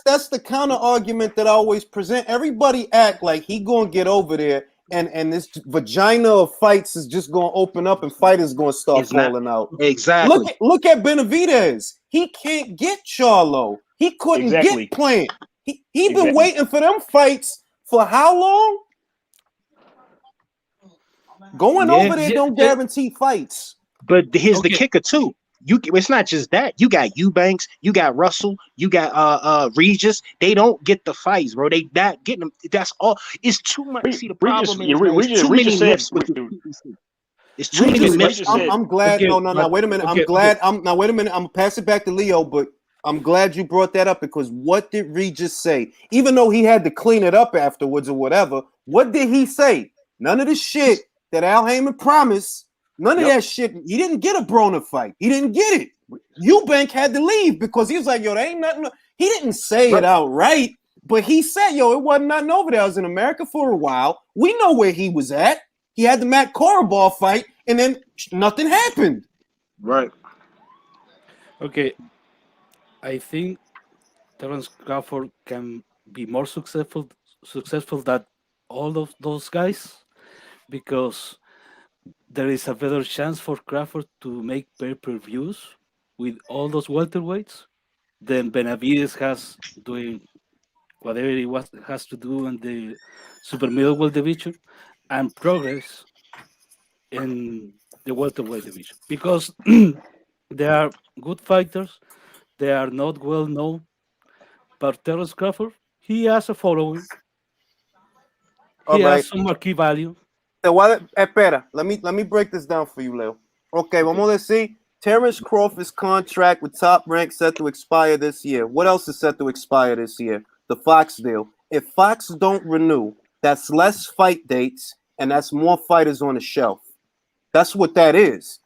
that's the counter argument that I always present. Everybody act like he gonna get over there and this vagina of fights is just gonna open up and fighters gonna start falling out. Exactly. Look at Benavidez. He can't get Charlo. He couldn't get Plant. He been waiting for them fights for how long? Going over there don't guarantee fights. But here's the kicker too. It's not just that. You got Eubanks, you got Russell, you got Regis. They don't get the fights, bro. They not getting them. That's all. It's too much. See, the problem is too many lifts with the PBC. It's too many lifts. I'm glad. No. Wait a minute. I'm glad. Now wait a minute. I'm gonna pass it back to Leo, but I'm glad you brought that up because what did Regis say? Even though he had to clean it up afterwards or whatever, what did he say? None of the shit that Al Heyman promised. None of that shit. He didn't get a Broner fight. He didn't get it. Eubank had to leave because he was like, yo, there ain't nothing. He didn't say it outright, but he said, yo, it wasn't nothing over there. I was in America for a while. We know where he was at. He had the Matt Korobal fight, and then nothing happened. Right. Okay. I think Terrence Crawford can be more successful than all of those guys because there is a better chance for Crawford to make pay-per-views with all those welterweights than Benavides has doing whatever has to do in the super middleweight division and progress in the welterweight division because they are good fighters. They are not well known, but Terrence Crawford, he has a following. All He right. has some marquee value. Espera, let me break this down for you, Leo. Okay, vamos a decir, Terrence Crawford's contract with Top Rank set to expire this year. What else is set to expire this year? The Fox deal. If Fox don't renew, that's less fight dates and that's more fighters on the shelf. That's what that is.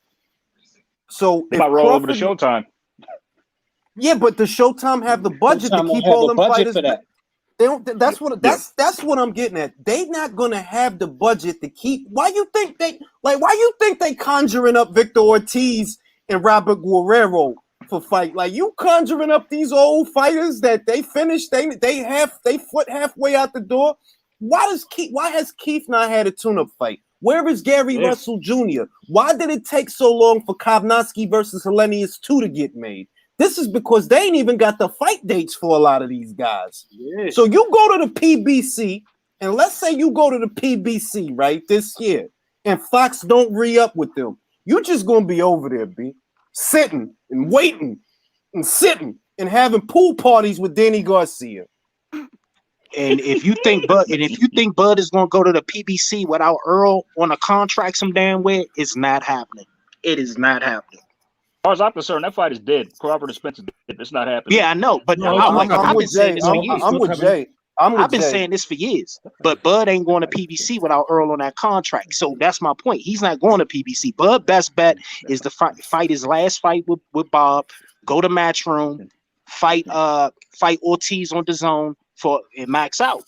So They if might roll over to Crawford, Showtime. yeah, but the Showtime have the budget to Showtime don't keep have all a them budget fighters. for that. They don't. That's what I'm getting at. They not gonna have the budget to keep. Why you think they conjuring up Victor Ortiz and Robert Guerrero for fight? Like you conjuring up these old fighters that they finished. They foot halfway out the door. Why has Keith not had a tune-up fight? Where is Gary Yeah. Russell Jr.? Why did it take so long for Kovnowski versus Hellenius 2 to get made? This is because they ain't even got the fight dates for a lot of these guys. Yeah. So you go to the PBC, and let's say you go to the PBC, right, this year, and Fox don't re-up with them. You just gonna be over there, B, sitting and waiting and sitting and having pool parties with Danny Garcia. And if you think Bud is gonna go to the PBC without Earl on a contract some damn way, it's not happening. It is not happening. As far as I'm concerned, that fight is dead. Crawford and Spence is dead. It's not happening. Yeah, I know, but No, I've been saying this for no, years. I'm with Jay. I've been saying this for years, but Bud ain't going to PBC without Earl on that contract. So that's my point. He's not going to PBC. Bud best bet is to fight his last fight with Bob, go to Matchroom, fight Ortiz on the zone and max out.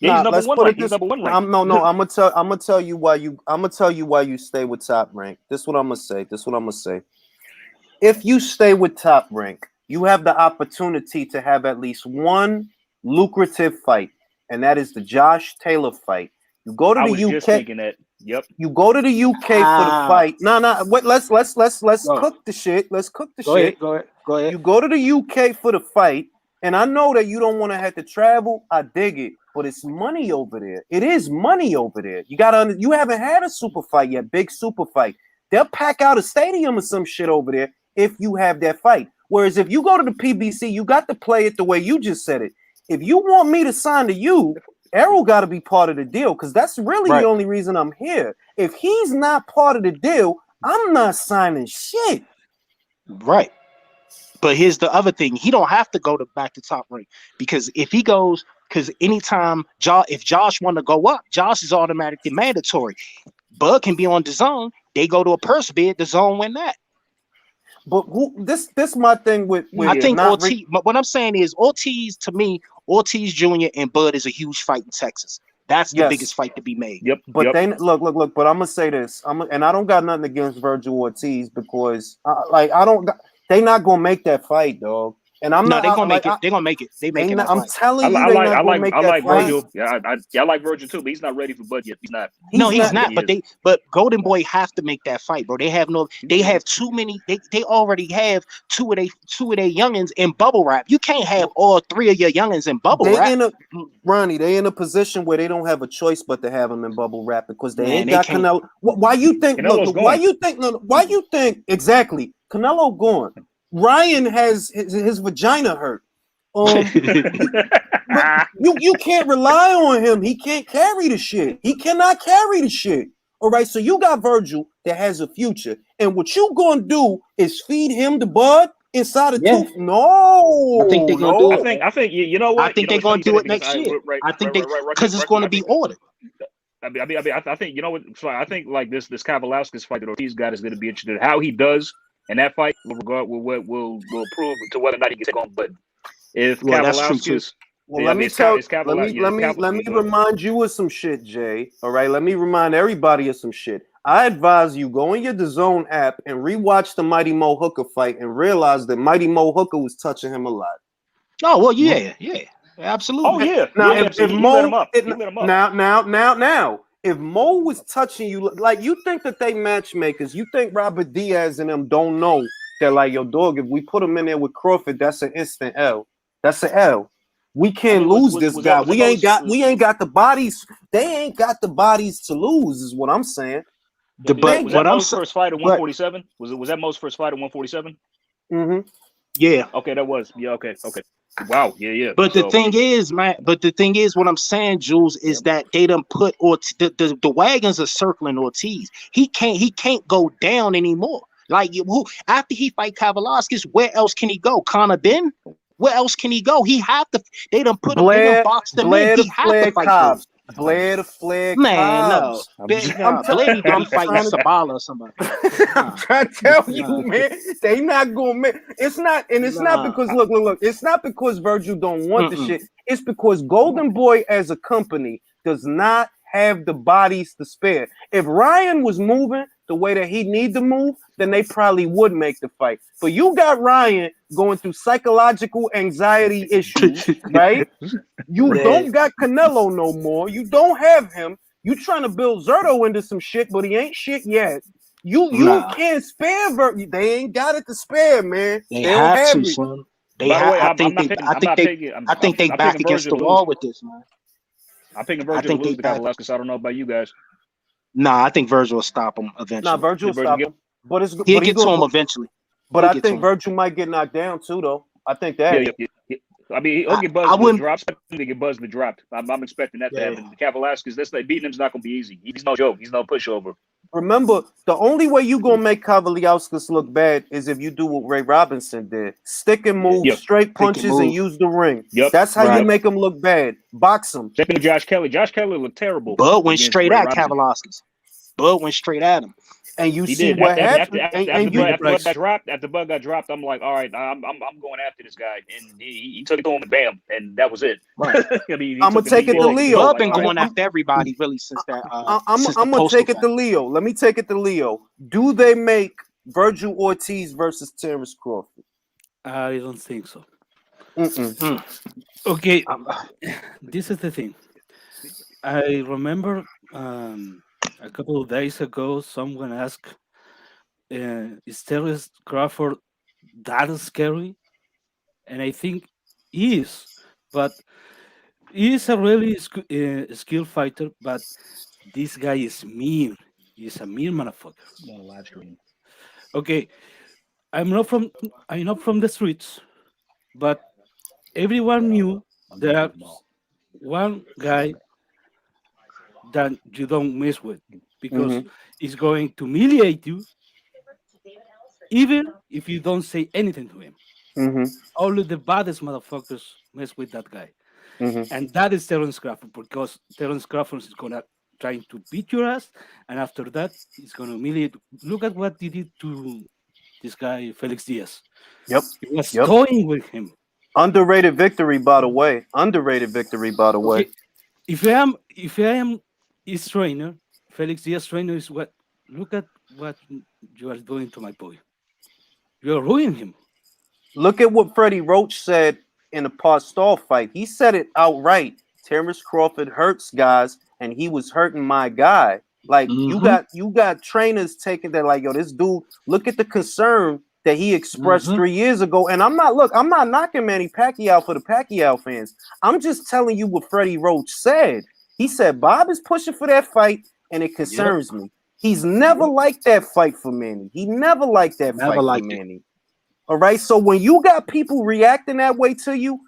Yeah, he's number let's one put rank. it He's this. number one rank. I'm gonna tell you why you stay with Top Rank. This is what I'm gonna say. If you stay with Top Rank, you have the opportunity to have at least one lucrative fight, and that is the Josh Taylor fight. You go to I the was UK. just thinking that. Yep. You go to the UK for the fight. No. Wait, let's Go. cook the shit. Let's cook the Go shit. ahead. Go ahead. You go to the UK for the fight, and I know that you don't want to have to travel. I dig it, but it's money over there. It is money over there. You haven't had a super fight yet, big super fight. They'll pack out a stadium or some shit over there if you have that fight. Whereas if you go to the PBC, you got to play it the way you just said it. If you want me to sign to you, Errol got to be part of the deal because that's really Right. the only reason I'm here. If he's not part of the deal, I'm not signing shit. Right. But here's the other thing. He don't have to go back to Top Rank because if he goes, because anytime if Josh want to go up, Josh is automatically mandatory. Bud can be on the zone. They go to a purse bid, the zone win that. But this my thing with I think not Ortiz, but what I'm saying is Ortiz, to me, Ortiz Jr. and Bud is a huge fight in Texas. That's the Yes. biggest fight to be made. Yep. But yep. they look. But I'm gonna say this. And I don't got nothing against Virgil Ortiz because they not gonna make that fight, dog. And I'm No, not. they're gonna make like, it. They're gonna make it. They making that I'm fight. telling you, I they like not gonna make that fight. Virgil. Yeah, I like Virgil too, but he's not ready for Bud yet. He's not. He's not. He But Golden Boy have to make that fight, bro. They have too many. They already have two of their youngins in bubble wrap. You can't have all three of your youngins in bubble wrap. They in a position where they don't have a choice but to have them in bubble wrap because they Man, ain't they got can't. Canelo. Why you think? Canelo's Look, gone. why you think exactly? Canelo gone. Ryan has his vagina hurt. But you can't rely on him. He can't carry the shit. He cannot carry the shit. All right. So you got Virgil that has a future, and what you gonna do is feed him the bud inside of Yeah. No, I think they're gonna do it. I think you know what. I think they're gonna do it next year. I think because it's going to be ordered. I think you know what. So I think like this Kavalauskas fight that Ortiz got is going to be interesting. How he does in that fight will prove to whether or not he can take on Bud. If That's true too. Kavalauskas, Well, yeah, let me remind you of some shit, Jay. All right, let me remind everybody of some shit. I advise you go in your DAZN app and rewatch the Mighty Mo Hooker fight and realize that Mighty Mo Hooker was touching him a lot. Oh well, yeah, absolutely. Oh yeah. Now, yeah, if he lit Mo, him up. He lit him up. now, if Mo was touching you, like you think that they matchmakers, you think Robert Diaz and them don't know that, like, yo, dog, if we put him in there with Crawford, that's an instant L. That's an L. We can't lose this guy. We ain't got the bodies. They ain't got the bodies to lose, is what I'm saying. Was that Mo's first fight at 147? Was that Mo's first fight at 147? Mm-hmm. Yeah. Okay, that was. Yeah. Okay. Wow. Yeah. But the thing is, man. But the thing is, what I'm saying, Jules, is that they done put the wagons are circling Ortiz. He can't go down anymore. Like after he fight Kavaliauskas, where else can he go? Conor Ben? Where else can he go? He have to. They done put him. They done boxed him in. He have to fight Cobbs. Blair to Flair. Man, Cobbs. no. Blair gonna fight Sabala or somebody. I'm trying to tell you, man. They not gonna make. It's not, and it's not because look. It's not because Virgil don't want the shit. It's because Golden Boy as a company does not have the bodies to spare. If Ryan was moving the way that he need to move, then they probably would make the fight. But you got Ryan going through psychological anxiety issues, right? You don't got Canelo no more. You don't have him. You trying to build Zerto into some shit, but he ain't shit yet. You can't spare Virgil. They ain't got it to spare, man. They have to, son. I think they back against the wall with this, man. I'm picking Virgil to lose to Kavaliauskas. I don't know about you guys. Nah, I think Virgil will stop him eventually. Nah, Virgil will stop him. But he'll get to him eventually. But I think Virgil might get knocked down too, though. I think that. Yeah. I mean, he'll get buzzed in the drops. He'll get buzzed in the dropped. I'm expecting that to happen. Kavaliauskas, beating him's not going to be easy. He's no joke. He's no pushover. Remember, the only way you gonna make Kavaliauskas look bad is if you do what Ray Robinson did: stick and move, straight punches, and use the ring. That's how you make him look bad. Box him. Second to Josh Kelly. Josh Kelly looked terrible. Bud went straight at Kavaliauskas. Bud went straight at him. And you see what happened. After Bud got dropped, I'm like, all right, I'm going after this guy, and he took it to him, and bam, and that was it. Right. I mean, I'm gonna take it to Leo. Bud been going after everybody really since that. I'm gonna take it to Leo. Let me take it to Leo. Do they make Virgil Ortiz versus Terrence Crawford? I don't think so. Okay, this is the thing. I remember. A couple of days ago, someone asked, is Terrence Crawford that scary? And I think he is. But he is a really skilled fighter, but this guy is mean. He's a mean motherfucker. Okay, I'm not from the streets, but everyone knew that one guy that you don't mess with, because he's going to humiliate you, even if you don't say anything to him. Only the baddest motherfuckers mess with that guy, and that is Terrence Crawford, because Terrence Crawford is gonna try to beat your ass, and after that, he's gonna humiliate. Look at what he did to this guy Felix Diaz. He was toying with him. Underrated victory, by the way. Okay. If I am his trainer, Felix Diaz trainer, is what? Look at what you are doing to my boy. You are ruining him. Look at what Freddie Roach said in the Postol fight. He said it outright. Terrence Crawford hurts guys, and he was hurting my guy. Like you got trainers taking that, like, yo, this dude. Look at the concern that he expressed 3 years ago. And I'm not knocking Manny Pacquiao for the Pacquiao fans. I'm just telling you what Freddie Roach said. He said Bob is pushing for that fight, and it concerns me. He's never liked that fight for Manny. He never liked that fight for Manny. All right. So when you got people reacting that way to you,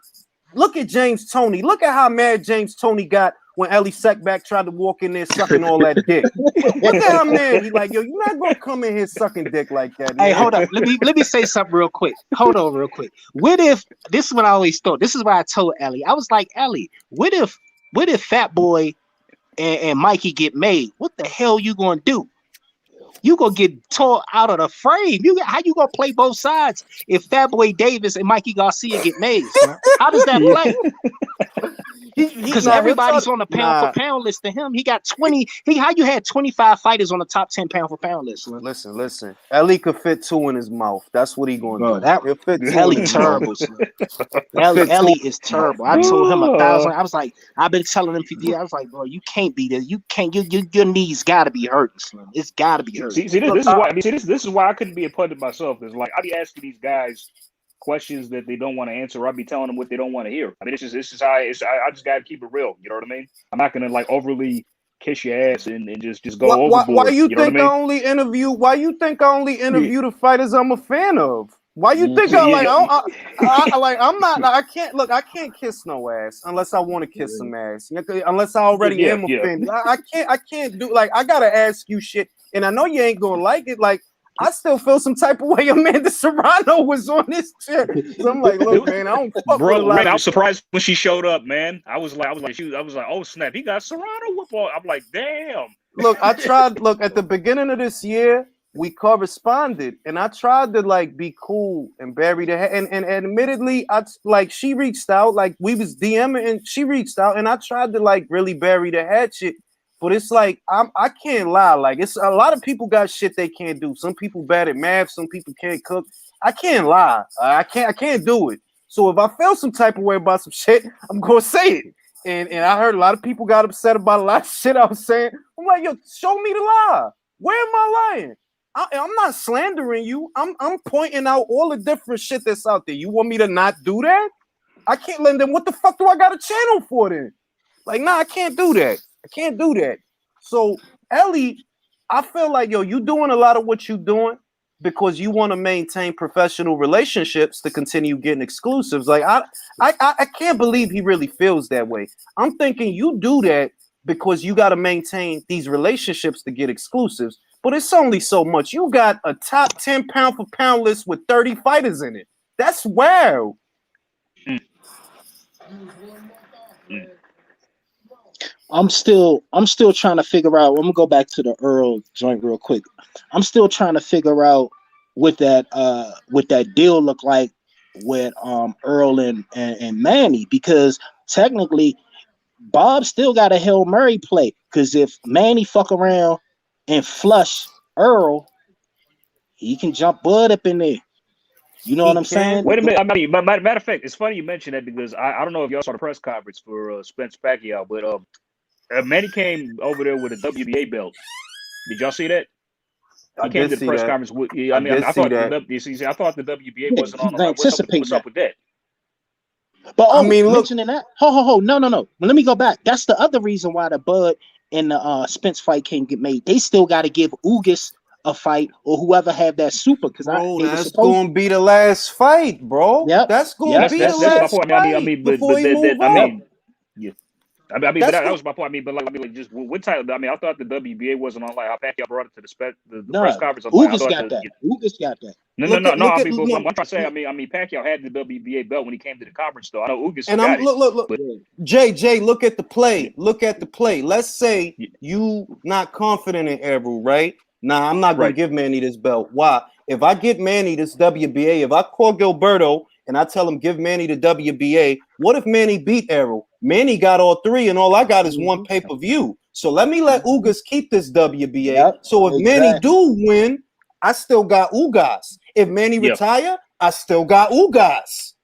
look at James Toney. Look at how mad James Toney got when Ellie Seckback tried to walk in there sucking all that dick. Look at how mad he like, yo, you're not gonna come in here sucking dick like that. Man. Hey, hold up. Let me say something real quick. Hold on real quick. What if this is what I always thought? This is what I told Ellie. I was like, Ellie, what if Fat Boy and Mikey get made? What the hell you gonna do? You gonna get tore out of the frame. How you gonna play both sides if Fat Boy Davis and Mikey Garcia get made? How does that play? Because everybody's on the pound for pound list to him. He got 20. How you had 25 fighters on the top 10 pound for pound list? Slim? Listen. Ellie could fit 2 in his mouth. That's what he gonna do. He'll fit 2 Ellie in his mouth. terrible. Ellie is terrible. I told him 1,000. I was like, I've been telling him for years. I was like, bro, you can't be there. You can't. Your knees got to be hurting, Slim. It's got to be hurting. See, this is why. I mean, this is why I couldn't be a pundit myself. Is like I be asking these guys questions that they don't want to answer. I'll be telling them what they don't want to hear. I mean, this is how I just gotta keep it real. You know what I mean? I'm not gonna like overly kiss your ass and just go overboard. Why you know think what I mean? I only interview? Why you think I only interview the fighters I'm a fan of? Why you think I'm not? I can't kiss no ass unless I want to kiss some ass. Unless I already am offended. I can't do like I gotta ask you shit, and I know you ain't gonna like it. Like I still feel some type of way Amanda Serrano was on this shit. So I'm like, look, man, I don't fuck with a lot man, of I was surprised when she showed up, man. I was like, oh snap, he got Serrano whoop on. I'm like, damn. Look, I tried. Look, at the beginning of this year, we corresponded, and I tried to like be cool and bury the head. And admittedly, she reached out, like we was DMing, and she reached out, and I tried to like really bury the head shit. But it's like I can't lie. Like it's a lot of people got shit they can't do. Some people bad at math. Some people can't cook. I can't lie. I can't do it. So if I feel some type of way about some shit, I'm gonna say it. And I heard a lot of people got upset about a lot of shit I was saying. I'm like, yo, show me the lie. Where am I lying? I'm not slandering you. I'm pointing out all the different shit that's out there. You want me to not do that? I can't let them. What the fuck do I got a channel for then? Like, nah, I can't do that. I can't do that. So, Ellie, I feel like, yo, you doing a lot of what you doing because you want to maintain professional relationships to continue getting exclusives. Like, I can't believe he really feels that way. I'm thinking you do that because you got to maintain these relationships to get exclusives. But it's only so much. You got a top 10 pound for pound list with 30 fighters in it. That's wow. I'm still trying to figure out. I'm gonna go back to the Earl joint real quick. I'm still trying to figure out what that deal look like with Earl and Manny, because technically Bob still got a Hail Mary play, because if Manny fuck around and flush Earl, he can jump Bud up in there. You know what I'm saying? Wait a minute. I mean, matter of fact, it's funny you mentioned that, because I don't know if y'all saw the press conference for Spence Pacquiao, but Manny came over there with a WBA belt. Did y'all see that? He came to the press conference with. I thought the WBA wasn't on. Like, what's up with that? But I mean, mentioning that, no. Let me go back. That's the other reason why the Bud and the Spence fight can't get made. They still got to give Ugas a fight, or whoever have that super, because that's going to be the last fight, bro. Yep. That's going to be the last fight. That was my point. I mean, like, just what type? I mean, I thought the WBA wasn't on, like how Pacquiao brought it to the press conference. Ugas got that. Ugas got that. No. I mean, I'm trying to say, I mean, Pacquiao had the WBA belt when he came to the conference, though. I know Ugas got it. Look. Jay, look at the play. Let's say you not confident in Errol, right? Nah, I'm not going to give Manny this belt. Why? If I get Manny this WBA, if I call Gilberto and I tell him give Manny the WBA, what if Manny beat Errol? Manny got all 3, and all I got is 1 pay-per-view. So let me let Ugas keep this WBA. Yep, so if Manny do win, I still got Ugas. If Manny retire, I still got Ugas.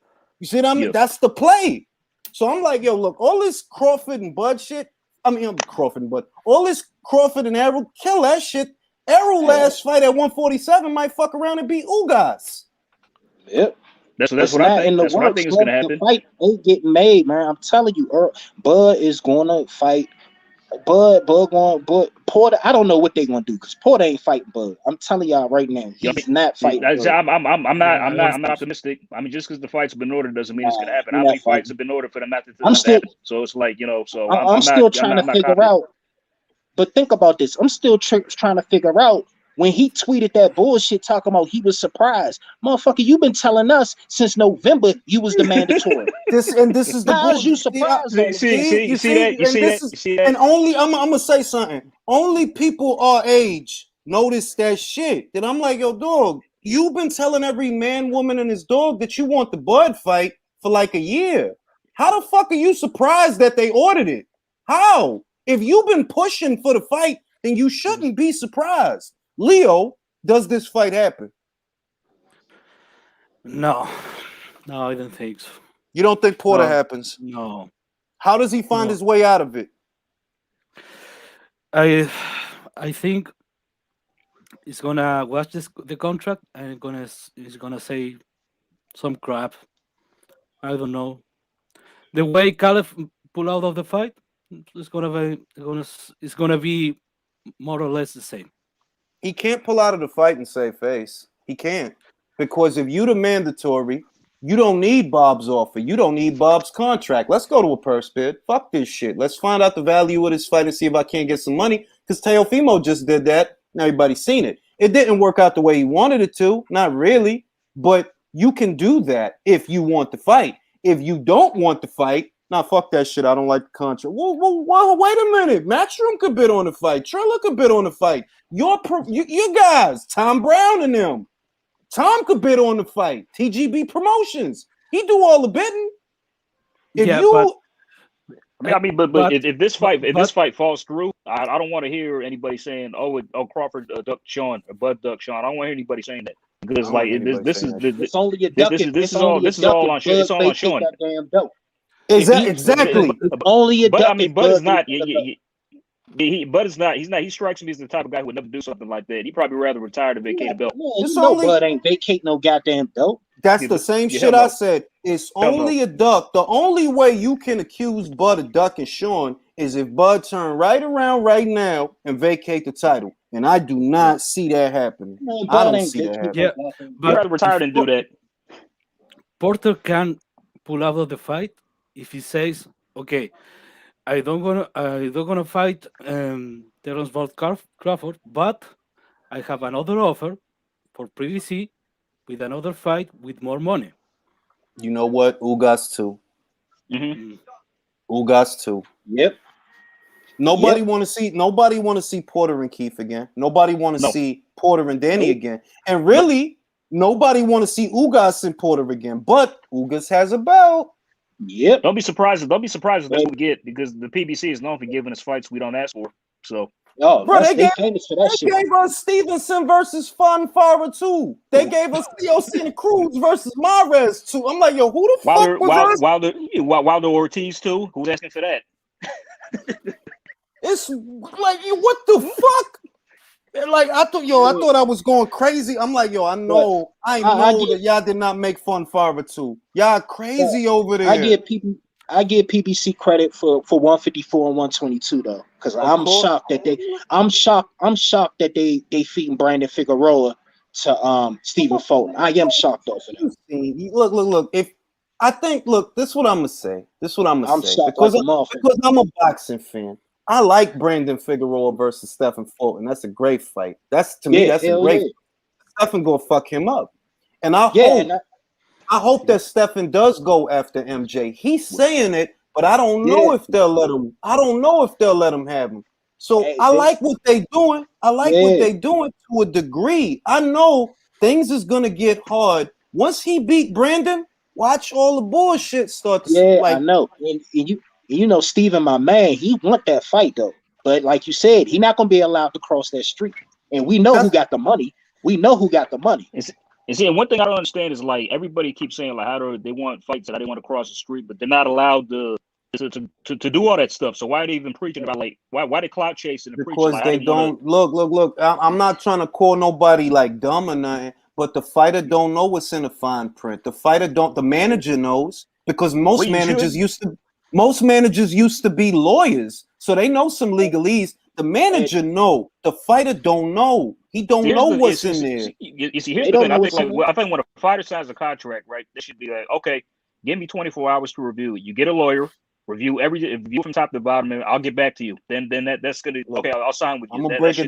You see what I mean? Yep. That's the play. So I'm like, yo, look, all this Crawford and Bud shit. I mean, Crawford and Bud. All this Crawford and Errol, kill that shit. Errol last fight at 147 might fuck around and beat Ugas. Yep. That's what I think. That's what I think is going to happen. The fight ain't getting made, man. I'm telling you, Bud is going to fight. Bud, Porter. I don't know what they're going to do, because Porter ain't fighting Bud. I'm telling y'all right now, he's not fighting. I'm not optimistic. I mean, just because the fight's been ordered doesn't mean it's going to happen. How many fights have been ordered for them not to happen? So it's like, I'm still trying to figure out. But think about this. I'm still trying to figure out, when he tweeted that bullshit talking about he was surprised. Motherfucker, you've been telling us since November you was the mandatory. This is the bullshit. You surprised? You see that? And only I'm gonna say something. Only people our age notice that shit. That I'm like, yo, dog, you've been telling every man, woman, and his dog that you want the Bud fight for like a year. How the fuck are you surprised that they ordered it? How? If you've been pushing for the fight, then you shouldn't be surprised. Leo, does this fight happen? No, no, I don't think so. You don't think Porter No. happens? No, How does he find No. his way out of it? I think he's gonna watch the contract and he's gonna say some crap. I don't know. The way Caleb pull out of the fight, it's gonna be more or less the same. He can't pull out of the fight and save face. He can't. Because if you the mandatory, you don't need Bob's offer. You don't need Bob's contract. Let's go to a purse bid. Fuck this shit. Let's find out the value of this fight and see if I can't get some money. Because Teofimo just did that. Now everybody's seen it. It didn't work out the way he wanted it to. Not really. But you can do that if you want the fight. If you don't want the fight, nah, fuck that shit. I don't like the contract. Whoa, wait a minute. Matchroom could bid on the fight. Trilla could bid on the fight. You guys, Tom Brown and them. Tom could bid on the fight. TGB Promotions. He do all the bidding. If Yeah, you, but if this fight falls through, I don't want to hear anybody saying, "Oh, Crawford ducked Sean or Bud ducked Sean." I don't want to hear anybody saying that because like this is It's only a duck. this is all on Sean. It's all on Sean. exactly. Only a duck. But I mean, Bud is not. Bud is not. He's not. He strikes me as the type of guy who would never do something like that. He'd probably rather retire than vacate a belt. It's You know only- Bud ain't vacate no goddamn belt. That's Yeah, the but- same yeah, shit hell I no. said. It's Hell no. only a duck. The only way you can accuse Bud of ducking Sean is if Bud turn right around right now and vacate the title. And I do not see that happening. Man, I Bud don't ain't see that vacate happening. Yeah, no goddamn He'd but rather retire than do that. Porter can pull out of the fight if he says, "Okay, I don't gonna fight Terrence Bud Crawford, but I have another offer for PBC with another fight with more money." You know what? Ugas too. Mm-hmm. Ugas too. Yep. Nobody want to see Porter and Keith again. Nobody want to No. see Porter and Danny Nope. again. And really, nobody want to see Ugas and Porter again. But Ugas has a belt. Yep. Don't be surprised if that's what we get because the PBC is known for giving us fights we don't ask for. So Oh, Bro, they they famous for that They shit. gave us Stevenson versus Fonfara too. They gave us Theo Santa Cruz versus Mares too. I'm like, yo, who the fuck was us? Wilder Ortiz too. Who's asking for that? It's like, what the fuck? And like, I thought I was going crazy. I'm like, yo, I know that y'all did not make Fonfara too. Y'all crazy over there. I give PBC credit for 154 and 122 though, because I'm shocked that they feeding Brandon Figueroa to Stephen Fulton. I am shocked off of that. Look. This is what I'm gonna say. I'm shocked because like a motherfucker. because I'm a boxing fan. I like Brandon Figueroa versus Stephen Fulton. That's a great fight. That's a great fight. Stephen gonna fuck him up, and I hope that Stephen does go after MJ. He's saying it, but I don't know if they'll let him. I don't know if they'll let him have him. So I like what they doing. What they doing to a degree. I know things is gonna get hard once he beat Brandon. Watch all the bullshit start to I know. And you know Stephen, my man, he want that fight though. But like you said, he not gonna be allowed to cross that street. And we know who got the money. And see, and one thing I don't understand is like everybody keeps saying like how do they want fights and how they want to cross the street, but they're not allowed to do all that stuff. So why are they even preaching about like why they clout chasing and preaching? Because Like, they don't look. I'm not trying to call nobody like dumb or nothing, but the fighter don't know what's in the fine print. The manager knows because most managers used to be lawyers, so they know some legalese. The manager know, the fighter don't know. He don't know what's in there. You see, here's the thing. I think when a fighter signs a contract, right, they should be like, okay, give me 24 hours to review it. You get a lawyer, review from top to bottom, and I'll get back to you. Then that's gonna okay. I'll sign with you. I'm gonna break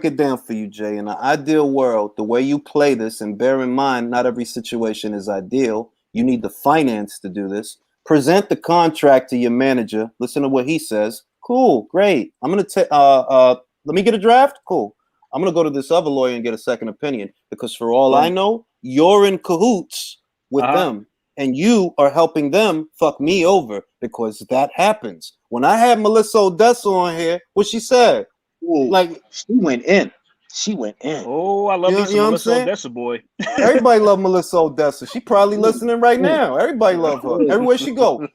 it down for you, Jay. In an ideal world, the way you play this, and bear in mind, not every situation is ideal. You need the finance to do this. Present the contract to your manager. Listen to what he says. Cool, great. I'm gonna take. Let me get a draft. Cool. I'm gonna go to this other lawyer and get a second opinion because for all I know, you're in cahoots with them. and you are helping them fuck me over because that happens. When I had Melissa Odessa on here, what she said, Ooh, like, she went in. She went in. Oh, I love me you some know what I'm Melissa saying? Odessa, boy. Everybody love Melissa Odessa. She probably listening right Yeah. now. Everybody love her. Everywhere she go.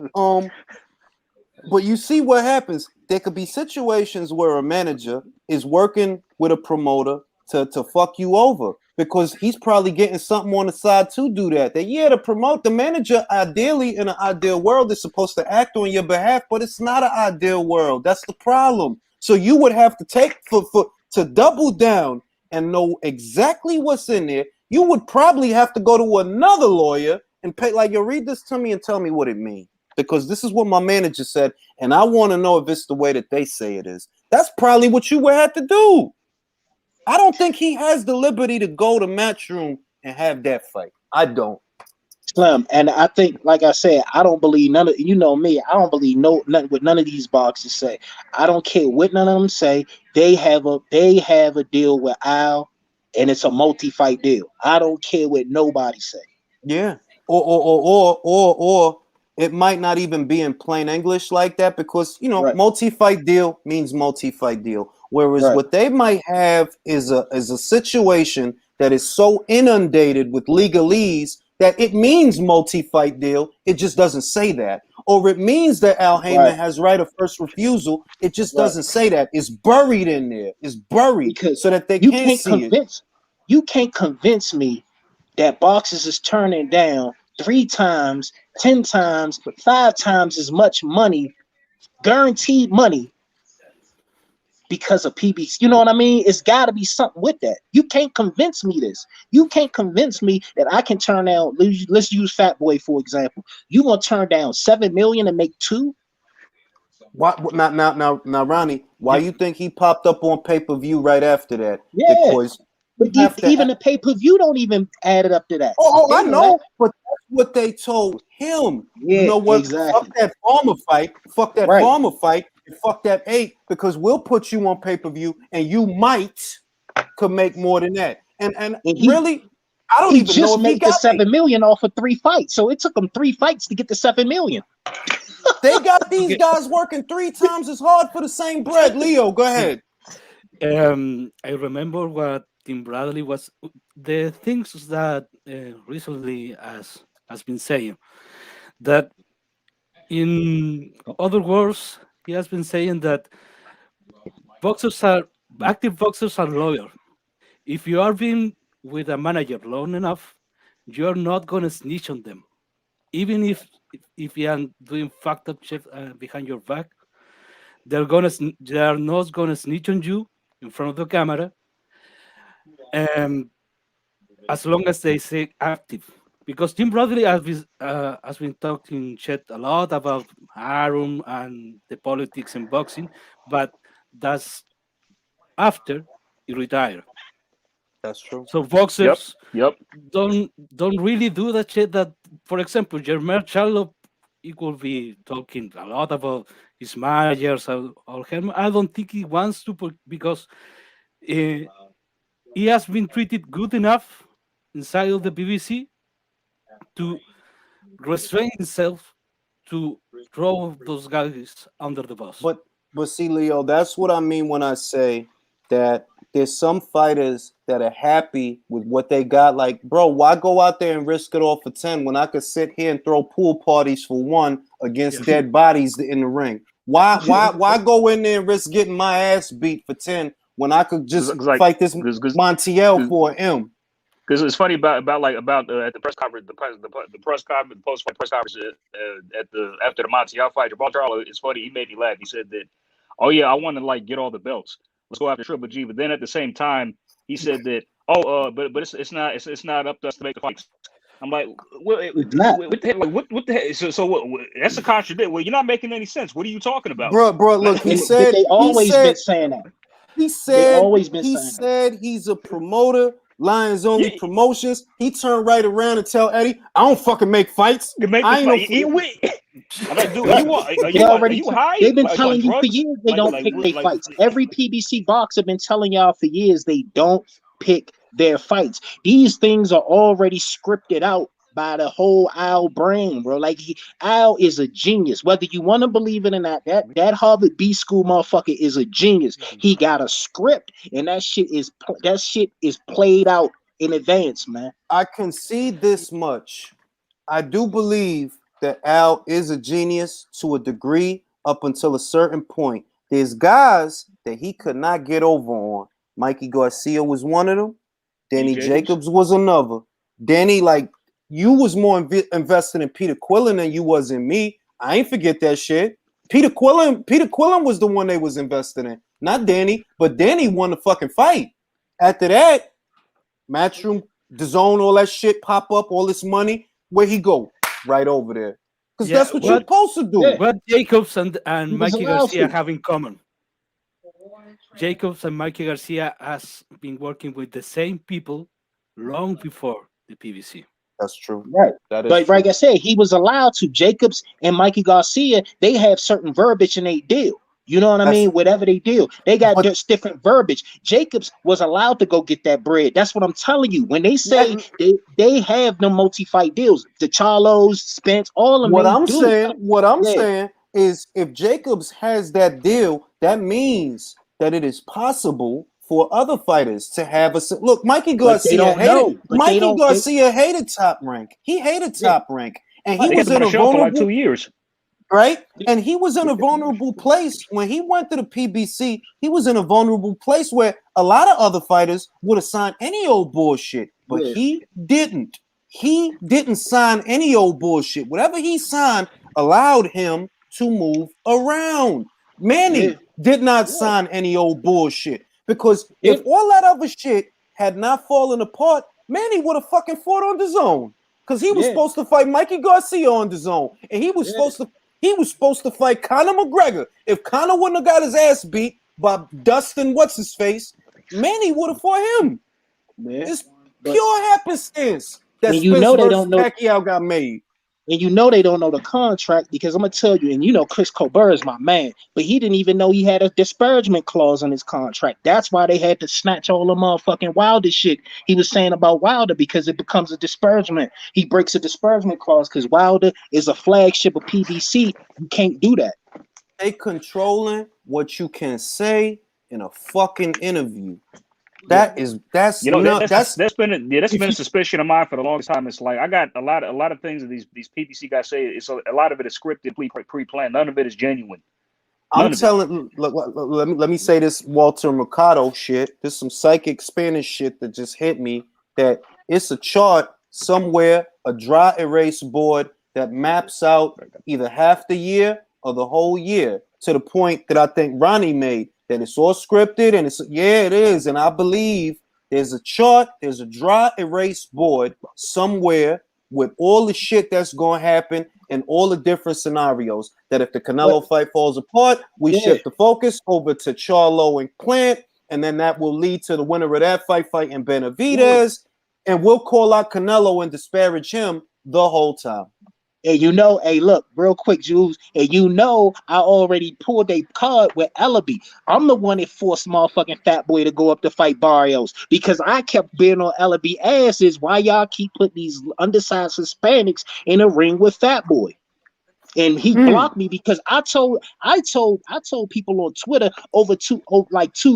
But you see what happens. There could be situations where a manager is working with a promoter to fuck you over because he's probably getting something on the side to do that. That yeah, to promote the manager, ideally in an ideal world, is supposed to act on your behalf, but it's not an ideal world. That's the problem. So you would have to take to double down and know exactly what's in there. You would probably have to go to another lawyer and pay. Like, you read this to me and tell me what it means. Because this is what my manager said, and I want to know if it's the way that they say it is. That's probably what you would have to do. I don't think he has the liberty to go to Matchroom and have that fight. I don't. Slim, and I think, like I said, I don't believe none of, you know me, I don't believe nothing what none of these boxers say. I don't care what none of them say. They have a deal with Al, and it's a multi-fight deal. I don't care what nobody say. Yeah. Or it might not even be in plain English like that because Right. multi-fight deal means multi-fight deal. Whereas Right. what they might have is a situation that is so inundated with legalese that it means multi-fight deal. It just doesn't say that. Or it means that Al Heyman Right. has right of first refusal. It just Right. doesn't say that. It's buried in there. It's buried Because so that they you can't see it. you can't convince me that boxers is turning down 3 times, 10 times, 5 times as much money, guaranteed money, because of PBC. You know what I mean? It's got to be something with that. You can't convince me this. You can't convince me that I can turn down. Let's use Fat Boy for example. You gonna turn down $7 million and make 2? Why now, Ronnie? Why Yeah. you think he popped up on pay-per-view right after that? Yeah, Because but you have to. even the pay-per-view don't even add it up to that. I They know, but that's what they told him. Yeah, You know what? exactly. Fuck that farmer fight. Fuck that Right. farmer fight. And fuck that 8 because we'll put you on pay-per-view and you might could make more than that. And And he really, I don't he even know just if he made the got 7 million off of 3 fights. So it took him 3 fights to get the 7 million. They got these Okay. guys working 3 times as hard for the same bread. Leo, go ahead. I remember what Tim Bradley was the things that recently has been saying that in other words he has been saying that boxers are active boxers are loyal. If you are being with a manager long enough, you're not gonna snitch on them, even if you are doing fucked up shit behind your back. They are not gonna snitch on you in front of the camera, and as long as they stay active. Because Tim Bradley has been talking shit a lot about Harum and the politics in boxing, but that's after he retired. That's true. So boxers Yep. don't really do that shit. That, for example, Jermel Charlo, he could be talking a lot about his managers or him. I don't think he wants to because he has been treated good enough inside of the BBC to restrain himself to throw those guys under the bus. But see, Leo, that's what I mean when I say that there's some fighters that are happy with what they got. Like, bro, why go out there and risk it all for 10 when I could sit here and throw pool parties for 1 against dead bodies in the ring? Why go in there and risk getting my ass beat for 10 when I could just fight this Montiel for an M? Because it's funny about at the press conference, the press conference, the post fight press conference after the Montiel fight, Gibraltar. It's funny. He made me laugh. He said that, "Oh yeah, I want to get all the belts. Let's go after Triple G." But then at the same time, he said that, but it's not up to us to make the fights. I'm like, what the heck? Like, what the heck? So what? That's a contradiction. Well, you're not making any sense. What are you talking about, bro? Look, he said they always been saying that. He said he said he's a promoter. Lions Only Promotions. He turned right around and tell Eddie, "I don't fucking make fights. I ain't I'm like, dude, are you high? They've been telling you for years they don't pick their fights. Every PBC box have been telling y'all for years they don't pick their fights. These things are already scripted out by the whole Al brain, bro. Like Al is a genius. Whether you want to believe it or not, that Harvard B school motherfucker is a genius. He got a script, and that shit is played out in advance, man. I concede this much. I do believe that Al is a genius to a degree up until a certain point. There's guys that he could not get over on. Mikey Garcia was one of them. Danny Jacobs was another. Danny, like, you was more invested in Peter Quillen than you was in me. I ain't forget that shit. Peter Quillen was the one they was invested in, not Danny. But Danny won the fucking fight. After that, Matchroom, DAZN, all that shit pop up, all this money. Where he go? Right over there. Because that's what you're supposed to do. What Jacobs and Mikey Garcia have in common? Jacobs and Mikey Garcia has been working with the same people long before the PBC. That's true. Right. That is but true. like I said, he was allowed to. Jacobs and Mikey Garcia, they have certain verbiage in their deal. You know what I mean? Whatever they do, they got just different verbiage. Jacobs was allowed to go get that bread. That's what I'm telling you. When they say they have no multi-fight deals, the Charlos, Spence, all of them. What I'm saying is, if Jacobs has that deal, that means that it is possible for other fighters to have a look. Mikey Garcia hated Top Rank. He hated Top Rank, and he was in a vulnerable for like 2 years. Right? And he was in a vulnerable place when he went to the PBC. He was in a vulnerable place where a lot of other fighters would have signed any old bullshit, but he didn't. He didn't sign any old bullshit. Whatever he signed allowed him to move around. Manny did not sign any old bullshit, because if all that other shit had not fallen apart, Manny would have fucking fought on DAZN, because he was supposed to fight Mikey Garcia on DAZN, and he was supposed to fight Conor McGregor. If Conor wouldn't have got his ass beat by Dustin what's-his-face, Manny would have fought him. It's pure happenstance that Spence versus Pacquiao got made. And you know they don't know the contract, because I'm going to tell you, and you know Chris Colbert is my man, but he didn't even know he had a disparagement clause on his contract. That's why they had to snatch all the motherfucking Wilder shit he was saying about Wilder, because it becomes a disparagement. He breaks a disparagement clause because Wilder is a flagship of PBC. You can't do that. They controlling what you can say in a fucking interview. That's been a suspicion of mine for the longest time. It's like I got a lot of things that these PBC guys say. It's a lot of it is scripted, pre-planned. None of it is genuine. Let me say this Walter Mercado shit. There's some psychic Spanish shit that just hit me. That it's a chart somewhere, a dry erase board that maps out either half the year or the whole year, to the point that I think Ronnie made. That it's all scripted, and it is. And I believe there's a chart, there's a dry erase board somewhere with all the shit that's going to happen and all the different scenarios. That if the Canelo fight falls apart, we shift the focus over to Charlo and Clint, and then that will lead to the winner of that fighting Benavidez, and we'll call out Canelo and disparage him the whole time. And you know, hey, look, real quick, Jules. And you know, I already pulled a card with Ellaby. I'm the one that forced motherfucking Fat Boy to go up to fight Barrios, because I kept being on Ellaby asses. Why y'all keep putting these undersized Hispanics in a ring with Fat Boy? And he blocked me, because I told people on Twitter over 2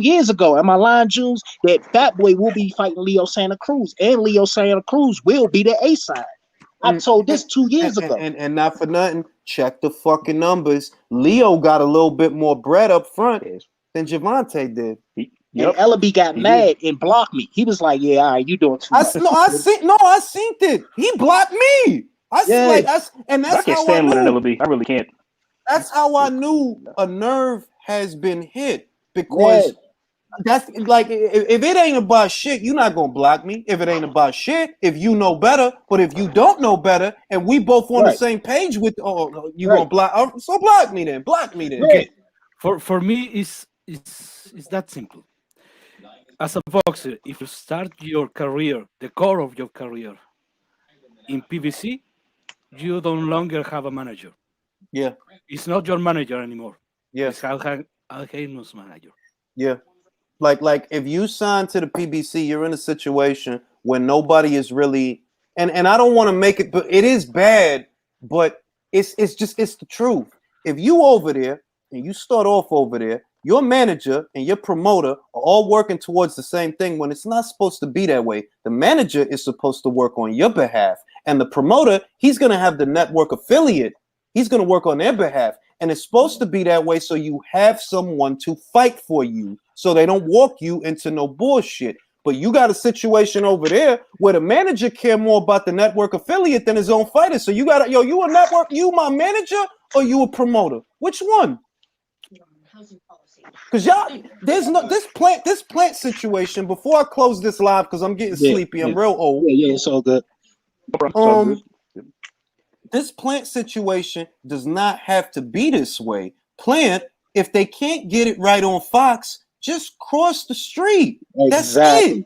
years ago. Am I lying, Jules? That Fat Boy will be fighting Leo Santa Cruz, and Leo Santa Cruz will be the A side. I told this 2 years ago. And not for nothing, check the fucking numbers. Leo got a little bit more bread up front than Javante did. And Ellaby got mad and blocked me. He was like, "Yeah, all right, you doing too much." I seen it. He blocked me. I can't stand Ellaby. I really can't. That's how I knew a nerve has been hit, because that's like, if it ain't about shit, you're not gonna block me. If it ain't about shit, if you know better, but if you don't know better, and we both on the same page with, you gonna block? So block me then. Block me then. Okay. For me, it's that simple. As a boxer, if you start your career, the core of your career, in PBC, you no longer have a manager. Yeah, it's not your manager anymore. Yeah, it's Al Haymon's manager. Yeah. Like if you sign to the PBC, you're in a situation where nobody is really and I don't want to make it, but it is bad, but it's the truth. If you over there and you start off over there, your manager and your promoter are all working towards the same thing when it's not supposed to be that way. The manager is supposed to work on your behalf, and the promoter, he's going to have the network affiliate. He's going to work on their behalf, and it's supposed to be that way so you have someone to fight for you so they don't walk you into no bullshit. But you got a situation over there where the manager care more about the network affiliate than his own fighter. So you got you a network, you my manager, or you a promoter? Which one? Because y'all, there's no this plant situation. Before I close this live, because I'm getting sleepy, I'm real old. Yeah, it's all good. This plant situation does not have to be this way. Plant, if they can't get it right on Fox, just cross the street. Exactly.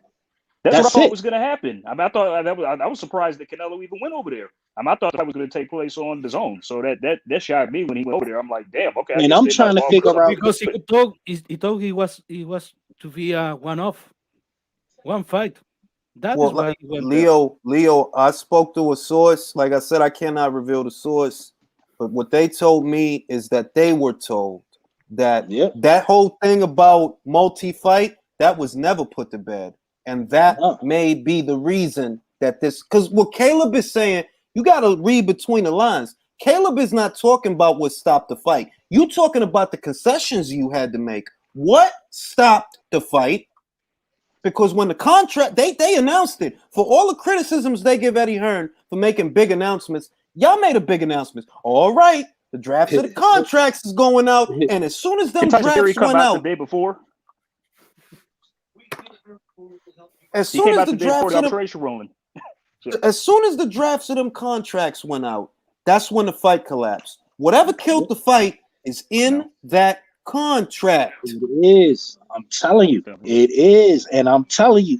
That's what I thought was going to happen. I mean, I was surprised that Canelo even went over there. I thought that was going to take place on the zone. So that shocked me when he went over there. I'm like, damn, okay. And I'm trying to figure out because he thought he was to be a one fight. That is why he went Leo, I spoke to a source. Like I said, I cannot reveal the source, but what they told me is that they were told that that whole thing about multi-fight, that was never put to bed. And that may be the reason that this, because what Caleb is saying, you got to read between the lines. Caleb is not talking about what stopped the fight. You talking about the concessions you had to make. What stopped the fight? Because when the contract, they announced it. For all the criticisms they give Eddie Hearn for making big announcements, y'all made a big announcement. All right, the drafts of the contracts is going out, and as soon as them drafts went out the day before, as soon as the drafts of them contracts went out, that's when the fight collapsed. Whatever killed the fight is in that contract. It is. I'm telling you, it is, and I'm telling you,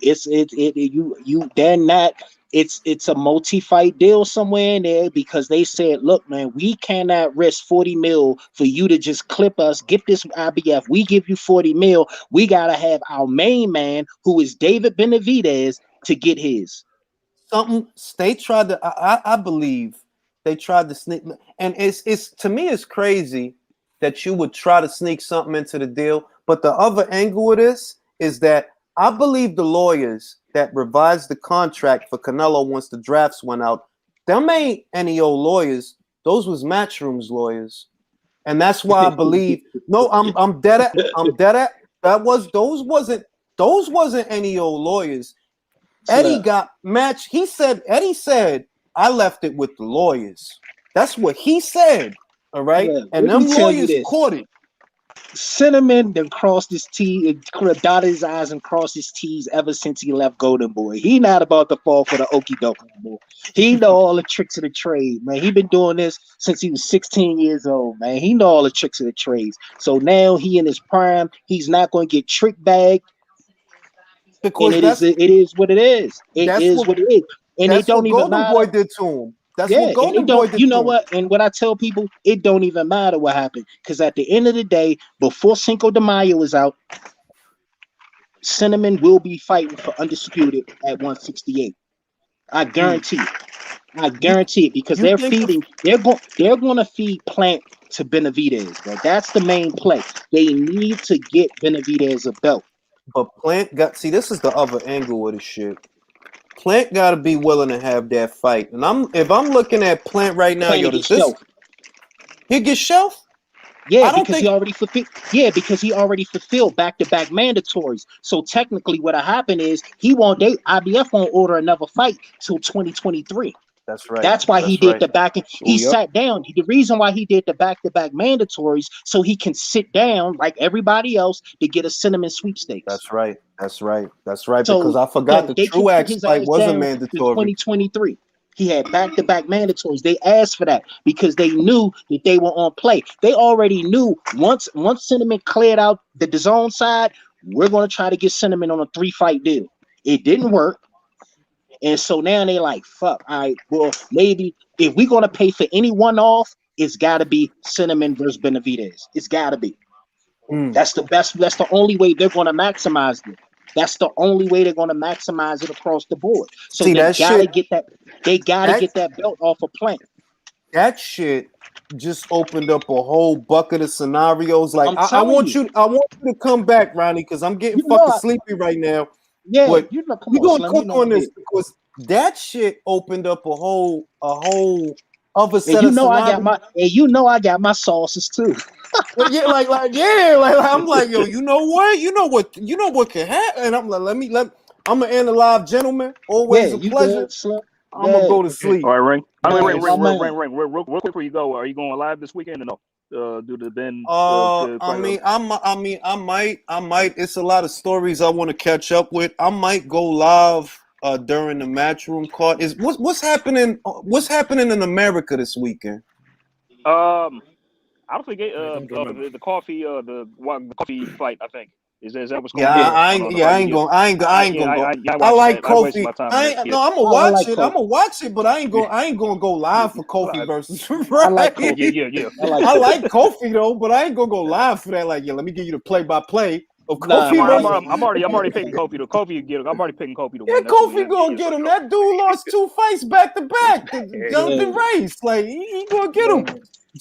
they're not. It's a multi-fight deal somewhere in there because they said, look, man, we cannot risk 40 mil for you to just clip us, get this IBF. We give you 40 mil. We gotta have our main man, who is David Benavidez, to get his. They tried to. I believe they tried to sneak, and it's to me it's crazy that you would try to sneak something into the deal. But the other angle of this is that I believe the lawyers that revised the contract for Canelo once the drafts went out, them ain't any old lawyers. Those was Matchroom's lawyers. And that's why I believe, no, I'm dead at those wasn't any old lawyers. Eddie got matched. Eddie said, I left it with the lawyers. That's what he said. All right. Yeah, and them lawyers caught it. Cinnamon then crossed his T, dotted his I's and crossed his T's ever since he left Golden Boy. He not about to fall for the okie doke anymore. He know all the tricks of the trade, man. He been doing this since he was 16 years old, man. He know all the tricks of the trades. So now he in his prime. He's not going to get trick bagged. Because it is what it is. It is what it is. And it don't even matter. Golden Boy did to him. That's what Golden Boy did. You know what? And what I tell people, it don't even matter what happened. Because at the end of the day, before Cinco de Mayo is out, Cinnamon will be fighting for undisputed at 168. I guarantee it. I guarantee it because they're going to feed Plant to Benavidez, bro. That's the main play. They need to get Benavidez a belt. But Plant this is the other angle of the shit. Plant got to be willing to have that fight. And if I'm looking at Plant right now, he get shelved? Yeah, because he already fulfilled. Yeah, because he already fulfilled back-to-back mandatories. So technically, what'll happen is IBF won't order another fight till 2023. That's right. That's why he did the back. He sat down. The reason why he did the back-to-back mandatories so he can sit down like everybody else to get a Cinnamon sweepstakes. That's right. So, because I forgot the Truax fight wasn't mandatory. 2023. He had back-to-back mandatories. They asked for that because they knew that they were on play. They already knew once Cinnamon cleared out the DAZN side, we're going to try to get Cinnamon on a 3-fight deal. It didn't work. And so now they like, fuck, all right, well, maybe if we're going to pay for any one-off, it's got to be Cinnamon versus Benavidez. It's got to be. That's the best. That's the only way they're going to maximize it. That's the only way they're going to maximize it across the board. So See, they that gotta shit- get that. They gotta that- get that belt off a Plant. That shit just opened up a whole bucket of scenarios. Like I'm I telling want you. you to come back, Ronnie, because I'm getting You know fucking I- sleepy right now. Yeah, But you know. Come we on, gonna Slim. cook You know on I this did. because that shit opened up a whole other And set you of know scenarios. I got my sauces too. Yeah, like I'm like, yo, you know what can happen? And I'm like, I'm an analyzed gentleman, always Yeah, a you pleasure. good, Slim? I'm gonna go to Okay. sleep. All right, Ring. Yeah, Ring, my man. real quick before you go. Are you going live this weekend or no? Due to Ben. I might. It's a lot of stories I want to catch up with. I might go live during the Matchroom card. What's happening? What's happening in America this weekend? I don't forget I don't remember. the coffee the coffee fight. I think is that what's going Yeah, on? I ain't gonna go. I like I wasting my Kofi. time. on that. No, I'm gonna I watch like it. Kofi. I'm gonna watch it, but I ain't gonna go live for Kofi versus. I like Right? Kofi. Yeah. I like I like Kofi though, but I ain't gonna go live for that. Like, yeah, let me give you the play-by-play of Nah, Kofi nah, versus. I'm already picking Kofi to get him. I'm already picking Kofi to Yeah, win. That's Kofi gonna get him. That dude lost 2 fights back to back. The Jonathan Race, like he gonna get him.